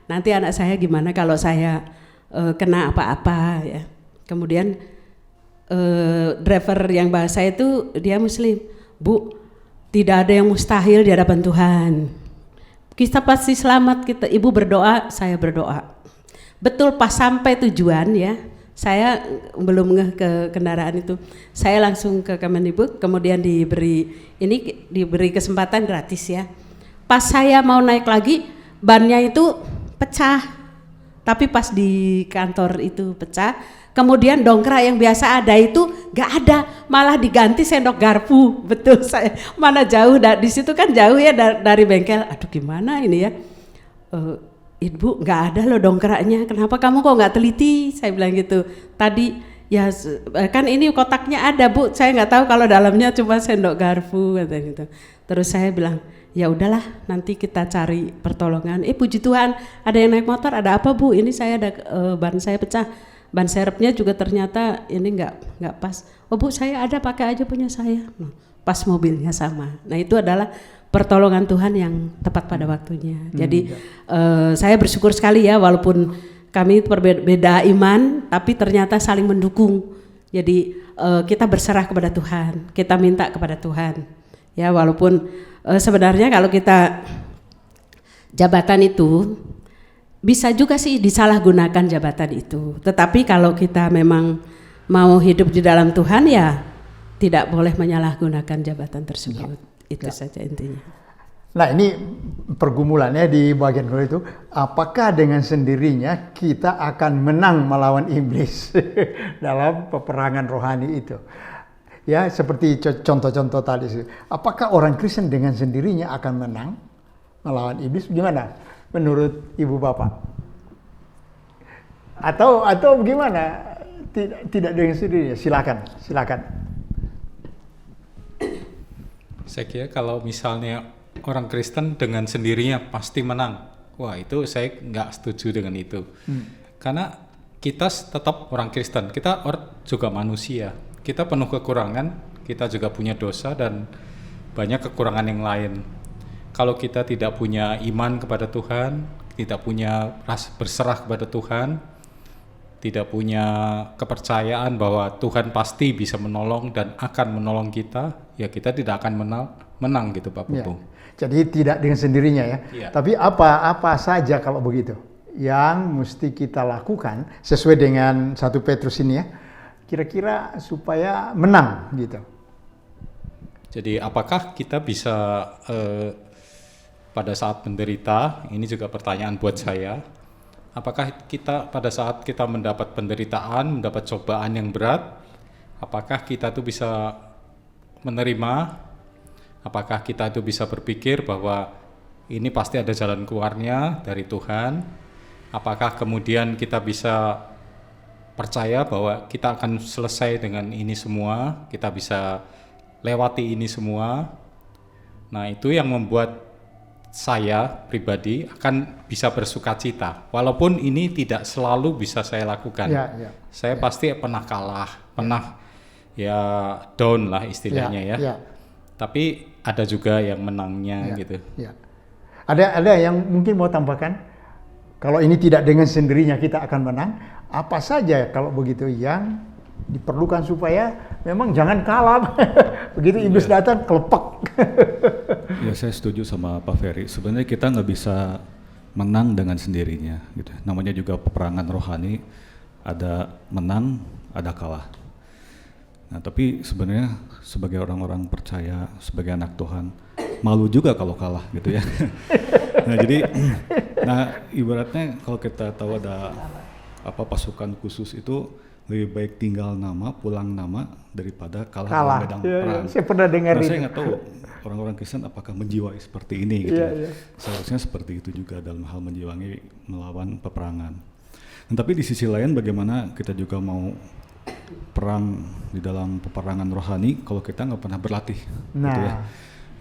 nanti anak saya gimana kalau saya kena apa-apa ya. Kemudian driver yang bawa saya itu dia Muslim. Bu, tidak ada yang mustahil di hadapan Tuhan. Kita pasti selamat, Ibu berdoa, saya berdoa. Betul pas sampai tujuan ya, saya belum ngeh ke kendaraan itu. Saya langsung ke Kemendikbud, kemudian diberi kesempatan gratis ya. Pas saya mau naik lagi, bannya itu pecah. Tapi pas di kantor itu pecah, kemudian dongkrak yang biasa ada itu nggak ada, malah diganti sendok garpu. Betul, saya mana jauh di situ kan jauh ya dari bengkel. Aduh gimana ini ya, Ibu nggak ada loh dongkraknya. Kenapa kamu kok nggak teliti? Saya bilang gitu. Tadi ya kan ini kotaknya ada Bu, saya nggak tahu kalau dalamnya cuma sendok garpu kata gitu. Terus saya bilang ya udahlah nanti kita cari pertolongan. Puji Tuhan ada yang naik motor, ada apa Bu? Ini saya ada ban saya pecah, ban serepnya juga ternyata ini nggak pas. Oh Bu saya ada, pakai aja punya saya. Pas mobilnya sama. Nah itu adalah pertolongan Tuhan yang tepat pada waktunya. Jadi saya bersyukur sekali ya walaupun kami berbeda iman, tapi ternyata saling mendukung. Jadi kita berserah kepada Tuhan, kita minta kepada Tuhan. Ya walaupun sebenarnya kalau kita jabatan itu bisa juga sih disalahgunakan jabatan itu. Tetapi kalau kita memang mau hidup di dalam Tuhan ya tidak boleh menyalahgunakan jabatan tersebut. Itu saja intinya.
Nah ini pergumulannya di bagian kedua itu, apakah dengan sendirinya kita akan menang melawan iblis dalam peperangan rohani itu? Ya seperti contoh-contoh tadi, apakah orang Kristen dengan sendirinya akan menang melawan iblis? Gimana menurut Ibu Bapak? Atau gimana? Tidak dengan sendirinya? Silakan.
Saya kira kalau misalnya orang Kristen dengan sendirinya pasti menang, wah itu saya nggak setuju dengan itu. Karena kita tetap orang Kristen, kita juga manusia. Kita penuh kekurangan, kita juga punya dosa dan banyak kekurangan yang lain. Kalau kita tidak punya iman kepada Tuhan, tidak punya rasa berserah kepada Tuhan, tidak punya kepercayaan bahwa Tuhan pasti bisa menolong dan akan menolong kita, ya kita tidak akan menang gitu Pak Pupung.
Ya, jadi tidak dengan sendirinya ya. Ya. Tapi apa saja kalau begitu yang mesti kita lakukan sesuai dengan 1 Petrus ini ya, kira-kira supaya menang gitu.
Jadi apakah kita bisa pada saat menderita, ini juga pertanyaan buat saya, apakah kita pada saat kita mendapat penderitaan, mendapat cobaan yang berat, Apakah kita tuh bisa menerima? Apakah kita itu bisa berpikir bahwa ini pasti ada jalan keluarnya dari Tuhan? Apakah kemudian kita bisa percaya bahwa kita akan selesai dengan ini semua, kita bisa lewati ini semua? Nah, itu yang membuat saya pribadi akan bisa bersukacita. Walaupun ini tidak selalu bisa saya lakukan. Saya pasti pernah kalah, pernah ya down lah istilahnya ya. Tapi ada juga yang menangnya gitu.
Ada yang mungkin mau tambahkan? Kalau ini tidak dengan sendirinya kita akan menang, apa saja kalau begitu yang diperlukan supaya memang jangan kalah. Begitu iblis datang kelepek.
Ya, saya setuju sama Pak Ferry. Sebenarnya kita nggak bisa menang dengan sendirinya gitu. Namanya juga peperangan rohani, ada menang, ada kalah. Nah, tapi sebenarnya sebagai orang-orang percaya, sebagai anak Tuhan, malu juga kalau kalah gitu ya. Nah, jadi ibaratnya kalau kita tahu ada pasukan khusus itu lebih baik tinggal nama, pulang nama daripada kalah dalam medan perang.
Saya pernah dengar itu.
Saya nggak tahu orang-orang Kristen apakah menjiwai seperti ini gitu. Seharusnya seperti itu juga dalam hal menjiwai melawan peperangan. Nah, tapi di sisi lain bagaimana kita juga mau perang di dalam peperangan rohani kalau kita nggak pernah berlatih, gitu ya.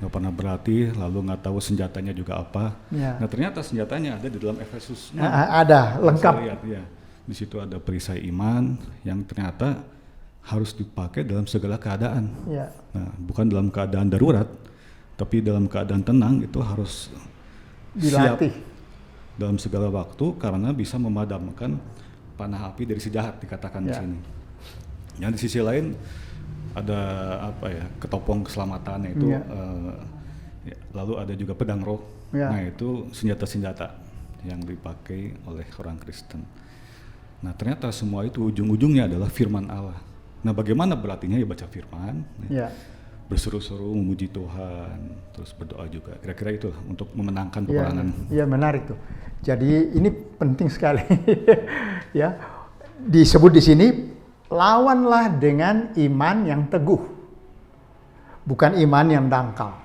Nggak pernah berlatih, lalu nggak tahu senjatanya juga apa. Nah, ternyata senjatanya ada di dalam Efesus 6.
Ada, lengkap.
Lihat, ya. Di situ ada perisai iman yang ternyata harus dipakai dalam segala keadaan. Nah, bukan dalam keadaan darurat, tapi dalam keadaan tenang itu harus
dilatih
siap dalam segala waktu karena bisa memadamkan panah api dari si jahat, dikatakan di sini. Yang di sisi lain ada ketopong keselamatannya itu, lalu ada juga pedang roh. Nah, itu senjata-senjata yang dipakai oleh orang Kristen. Nah, ternyata semua itu ujung-ujungnya adalah firman Allah. Nah, bagaimana berlatihnya? Ya baca firman, berseru-seru memuji Tuhan, terus berdoa juga. Kira-kira itu untuk memenangkan peperangan.
Iya, menarik tuh. Jadi ini penting sekali. Ya, disebut di sini lawanlah dengan iman yang teguh, bukan iman yang dangkal.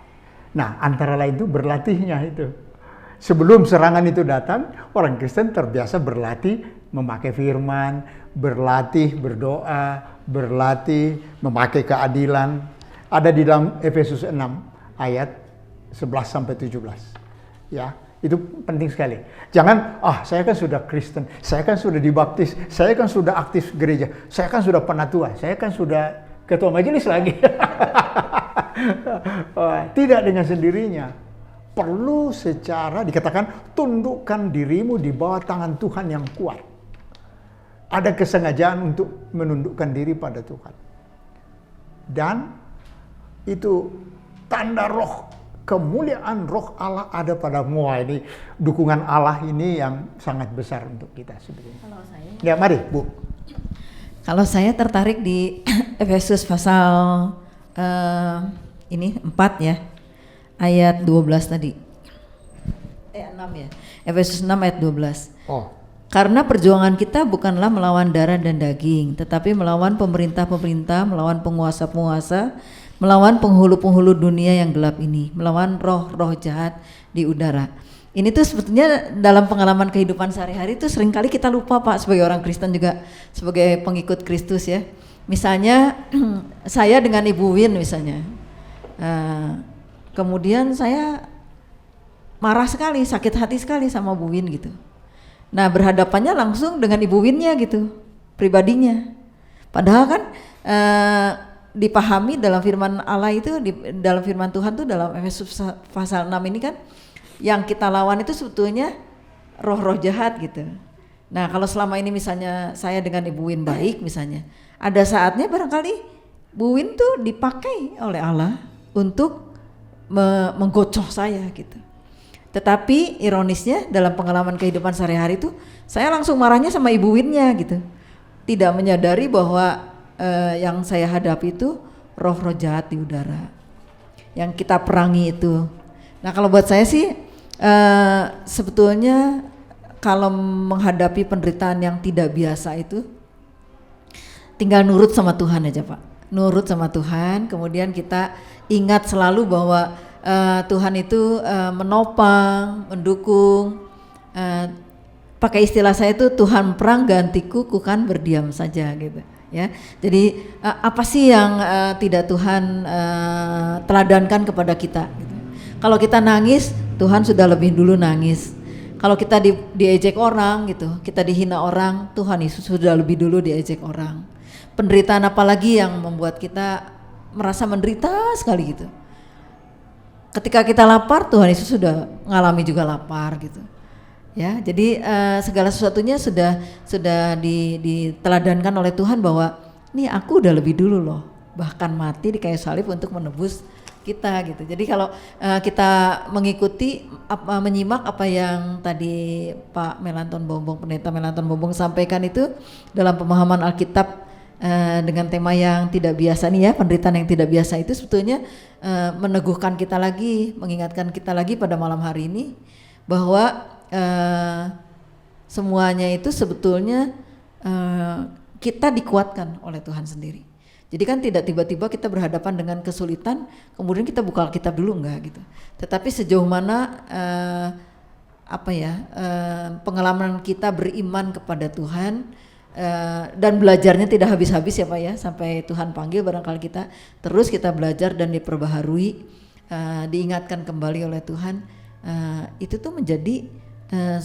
Nah, antara lain itu berlatihnya itu. Sebelum serangan itu datang, orang Kristen terbiasa berlatih memakai firman, berlatih berdoa, berlatih memakai keadilan. Ada di dalam Efesus 6 ayat 11 sampai 17. Ya, itu penting sekali. Jangan, saya kan sudah Kristen, saya kan sudah dibaptis, saya kan sudah aktif gereja, saya kan sudah penatua, saya kan sudah ketua majelis lagi. Tidak dengan sendirinya. Perlu secara dikatakan tundukkan dirimu di bawah tangan Tuhan yang kuat. Ada kesengajaan untuk menundukkan diri pada Tuhan. Dan itu tanda roh, kemuliaan roh Allah ada padamu. Ini dukungan Allah ini yang sangat besar untuk kita sebetulnya.
Kalau saya,
ya mari Bu.
Kalau saya tertarik di Efesus pasal 4 ya, ayat 12 tadi. 6 ya. Efesus 6 ayat 12. Karena perjuangan kita bukanlah melawan darah dan daging, tetapi melawan pemerintah-pemerintah, melawan penguasa-penguasa, melawan penghulu-penghulu dunia yang gelap ini, melawan roh-roh jahat di udara. Ini tuh sebetulnya dalam pengalaman kehidupan sehari-hari tuh seringkali kita lupa Pak, sebagai orang Kristen juga, sebagai pengikut Kristus ya. Misalnya saya dengan Ibu Win misalnya, kemudian saya marah sekali, sakit hati sekali sama Bu Win gitu. Nah, berhadapannya langsung dengan Ibu Winnya gitu, pribadinya. Padahal kan dipahami dalam firman Allah itu, dalam firman Tuhan tuh dalam Efesus pasal 6 ini kan, yang kita lawan itu sebetulnya roh-roh jahat gitu. Nah, kalau selama ini misalnya saya dengan Ibu Win baik misalnya, ada saatnya barangkali Bu Win tuh dipakai oleh Allah untuk menggocoh saya gitu. Tetapi ironisnya dalam pengalaman kehidupan sehari-hari itu saya langsung marahnya sama Ibu Winnya gitu, tidak menyadari bahwa yang saya hadapi itu roh-roh jahat di udara yang kita perangi itu. Nah, kalau buat saya sih sebetulnya kalau menghadapi penderitaan yang tidak biasa itu, tinggal nurut sama Tuhan aja Pak, nurut sama Tuhan. Kemudian kita ingat selalu bahwa Tuhan itu menopang, mendukung. Pakai istilah saya itu Tuhan perang gantiku, ku kan berdiam saja gitu ya. Jadi apa sih yang tidak Tuhan teladankan kepada kita gitu. Kalau kita nangis, Tuhan sudah lebih dulu nangis. Kalau kita diejek orang gitu, kita dihina orang, Tuhan Yesus sudah lebih dulu diejek orang. Penderitaan apalagi yang membuat kita merasa menderita sekali gitu. Ketika kita lapar, Tuhan Yesus sudah ngalami juga lapar gitu. Ya, jadi segala sesuatunya sudah diteladankan oleh Tuhan bahwa nih aku udah lebih dulu loh, bahkan mati di kayu salib untuk menebus kita gitu. Jadi kalau kita mengikuti menyimak apa yang tadi Pak Melanton Bombong, Pendeta Melanton Bombong sampaikan itu dalam pemahaman Alkitab dengan tema yang tidak biasa nih ya, penderitaan yang tidak biasa itu sebetulnya meneguhkan kita lagi, mengingatkan kita lagi pada malam hari ini bahwa semuanya itu sebetulnya kita dikuatkan oleh Tuhan sendiri. Jadi kan tidak tiba-tiba kita berhadapan dengan kesulitan kemudian kita buka Alkitab dulu, enggak gitu. Tetapi sejauh mana pengalaman kita beriman kepada Tuhan dan belajarnya tidak habis-habis ya Pak ya, sampai Tuhan panggil barangkali kita terus kita belajar dan diperbaharui, diingatkan kembali oleh Tuhan, itu tuh menjadi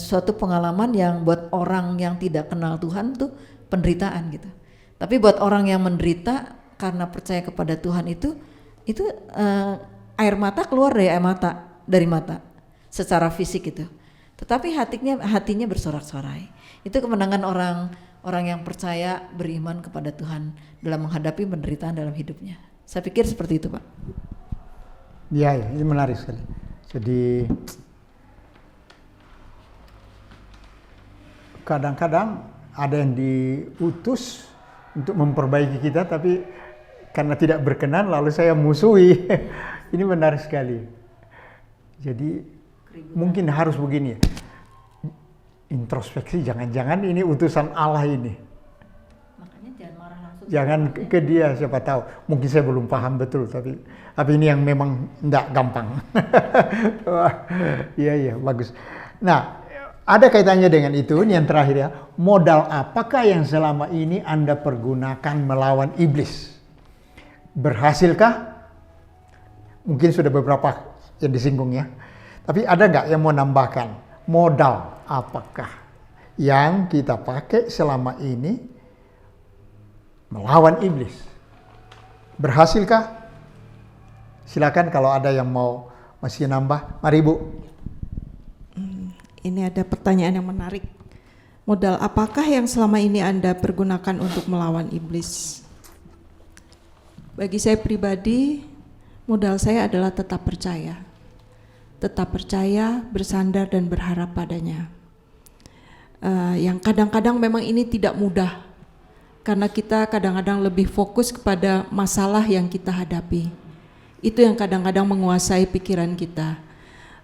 suatu pengalaman yang buat orang yang tidak kenal Tuhan tuh penderitaan gitu. Tapi buat orang yang menderita karena percaya kepada Tuhan itu air mata keluar dari mata secara fisik itu. Tetapi hatinya bersorak-sorai. Itu kemenangan orang yang percaya beriman kepada Tuhan dalam menghadapi penderitaan dalam hidupnya. Saya pikir seperti itu Pak.
Ya, ini menarik sekali. Jadi kadang-kadang ada yang diutus untuk memperbaiki kita, tapi karena tidak berkenan lalu saya musuhi. Ini menarik sekali. Jadi mungkin harus begini ya, introspeksi, jangan-jangan ini utusan Allah ini.
Makanya jangan marah langsung.
Jangan ke dia, siapa tahu. Mungkin saya belum paham betul, tapi ini yang memang enggak gampang. Iya, bagus. Nah, ada kaitannya dengan itu. Ini yang terakhir ya. Modal apakah yang selama ini Anda pergunakan melawan iblis? Berhasilkah? Mungkin sudah beberapa yang disinggung ya. Tapi ada nggak yang mau nambahkan? Modal apakah yang kita pakai selama ini melawan iblis? Berhasilkah? Silakan kalau ada yang mau masih nambah. Mari Bu.
Ini ada pertanyaan yang menarik. Modal apakah yang selama ini Anda pergunakan untuk melawan iblis? Bagi saya pribadi, modal saya adalah tetap percaya. Tetap percaya, bersandar dan berharap padanya. Yang kadang-kadang memang ini tidak mudah. Karena kita kadang-kadang lebih fokus kepada masalah yang kita hadapi. Itu yang kadang-kadang menguasai pikiran kita.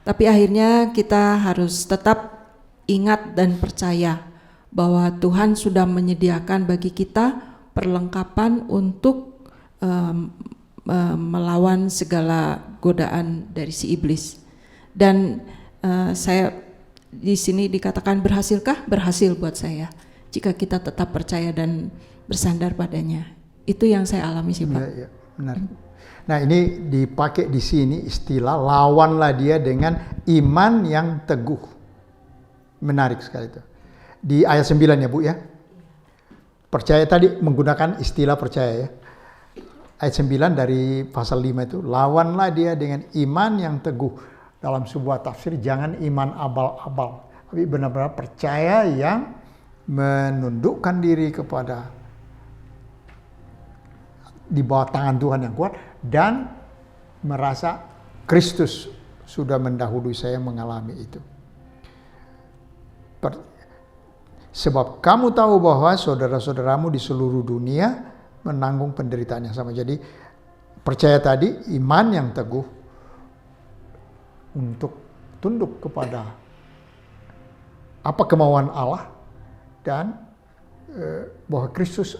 Tapi akhirnya kita harus tetap ingat dan percaya bahwa Tuhan sudah menyediakan bagi kita perlengkapan untuk melawan segala godaan dari si iblis. Dan saya di sini dikatakan berhasilkah? Berhasil buat saya. Jika kita tetap percaya dan bersandar padanya. Itu yang saya alami sih Pak.
Ya, benar. Nah, ini dipakai di sini istilah lawanlah dia dengan iman yang teguh. Menarik sekali itu. Di ayat 9 ya Bu ya. Percaya tadi menggunakan istilah percaya ya. Ayat 9 dari pasal 5 itu, lawanlah dia dengan iman yang teguh. Dalam sebuah tafsir jangan iman abal-abal, tapi benar-benar percaya yang menundukkan diri kepada di bawah tangan Tuhan yang kuat dan merasa Kristus sudah mendahului saya mengalami itu. Sebab kamu tahu bahwa saudara-saudaramu di seluruh dunia menanggung penderitaan yang sama. Jadi percaya tadi iman yang teguh untuk tunduk kepada apa kemauan Allah dan bahwa Kristus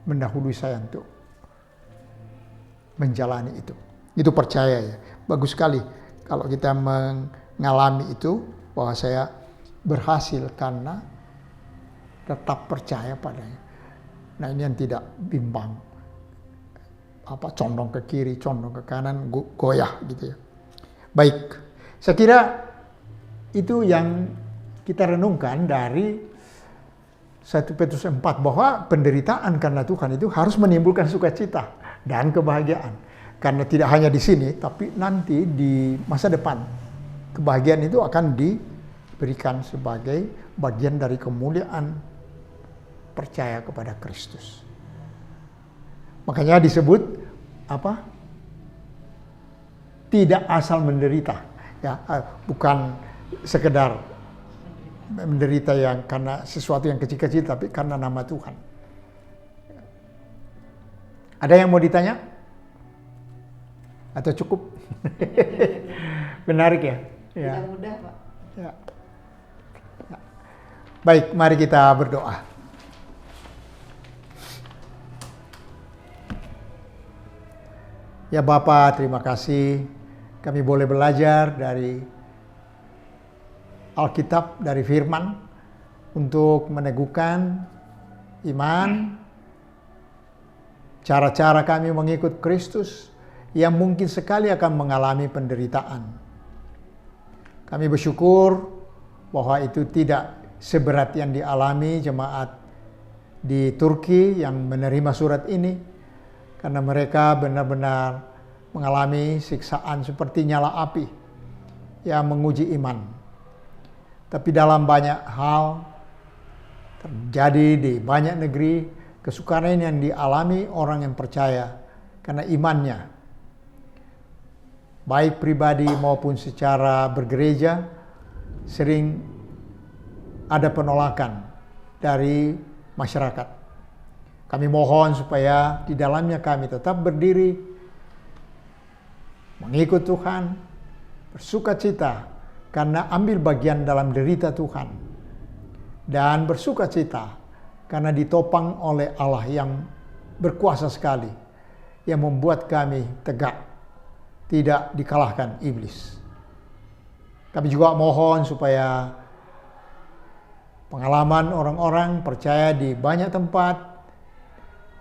mendahului saya untuk menjalani itu. Itu percaya ya. Bagus sekali kalau kita mengalami itu, bahwa saya berhasil karena tetap percaya padanya. Nah, ini yang tidak bimbang, condong ke kiri, condong ke kanan, goyah gitu ya. Baik, saya kira itu yang kita renungkan dari 1 Petrus 4, bahwa penderitaan karena Tuhan itu harus menimbulkan sukacita dan kebahagiaan. Karena tidak hanya di sini, tapi nanti di masa depan, kebahagiaan itu akan diberikan sebagai bagian dari kemuliaan percaya kepada Kristus. Makanya disebut apa? Tidak asal menderita, ya, bukan sekedar menderita yang karena sesuatu yang kecil-kecil, tapi karena nama Tuhan. Ada yang mau ditanya? Atau cukup? Menarik ya? Ya.
Tidak mudah, Pak.
Ya. Ya. Baik, mari kita berdoa. Ya Bapa, terima kasih kami boleh belajar dari Alkitab, dari firman, untuk meneguhkan iman, cara-cara kami mengikut Kristus yang mungkin sekali akan mengalami penderitaan. Kami bersyukur bahwa itu tidak seberat yang dialami jemaat di Turki yang menerima surat ini, karena mereka benar-benar mengalami siksaan seperti nyala api yang menguji iman. Tapi dalam banyak hal terjadi di banyak negeri, kesukaran yang dialami orang yang percaya karena imannya, baik pribadi maupun secara bergereja, sering ada penolakan dari masyarakat. Kami mohon supaya di dalamnya kami tetap berdiri, mengikut Tuhan, bersukacita karena ambil bagian dalam derita Tuhan, dan bersukacita karena ditopang oleh Allah yang berkuasa sekali, yang membuat kami tegak, tidak dikalahkan iblis. Kami juga mohon supaya pengalaman orang-orang percaya di banyak tempat,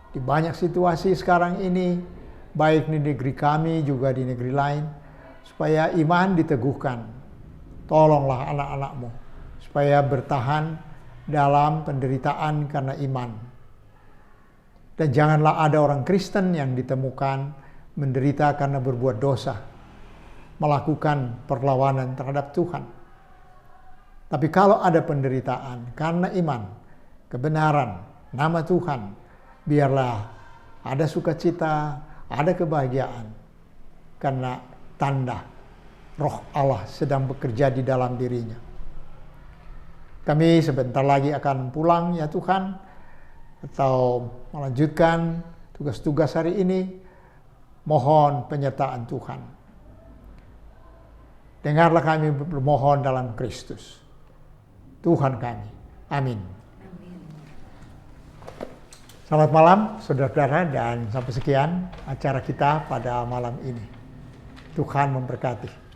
di banyak situasi sekarang ini, baik di negeri kami juga di negeri lain, supaya iman diteguhkan. Tolonglah anak-anak-Mu supaya bertahan dalam penderitaan karena iman. Dan janganlah ada orang Kristen yang ditemukan menderita karena berbuat dosa, melakukan perlawanan terhadap Tuhan. Tapi kalau ada penderitaan karena iman, kebenaran, nama Tuhan, biarlah ada sukacita, ada kebahagiaan, karena tanda Roh Allah sedang bekerja di dalam dirinya. Kami sebentar lagi akan pulang ya Tuhan, atau melanjutkan tugas-tugas hari ini. Mohon penyertaan Tuhan. Dengarlah kami bermohon dalam Kristus, Tuhan kami. Amin. Selamat malam saudara-saudara, dan sampai sekian acara kita pada malam ini. Tuhan memberkati.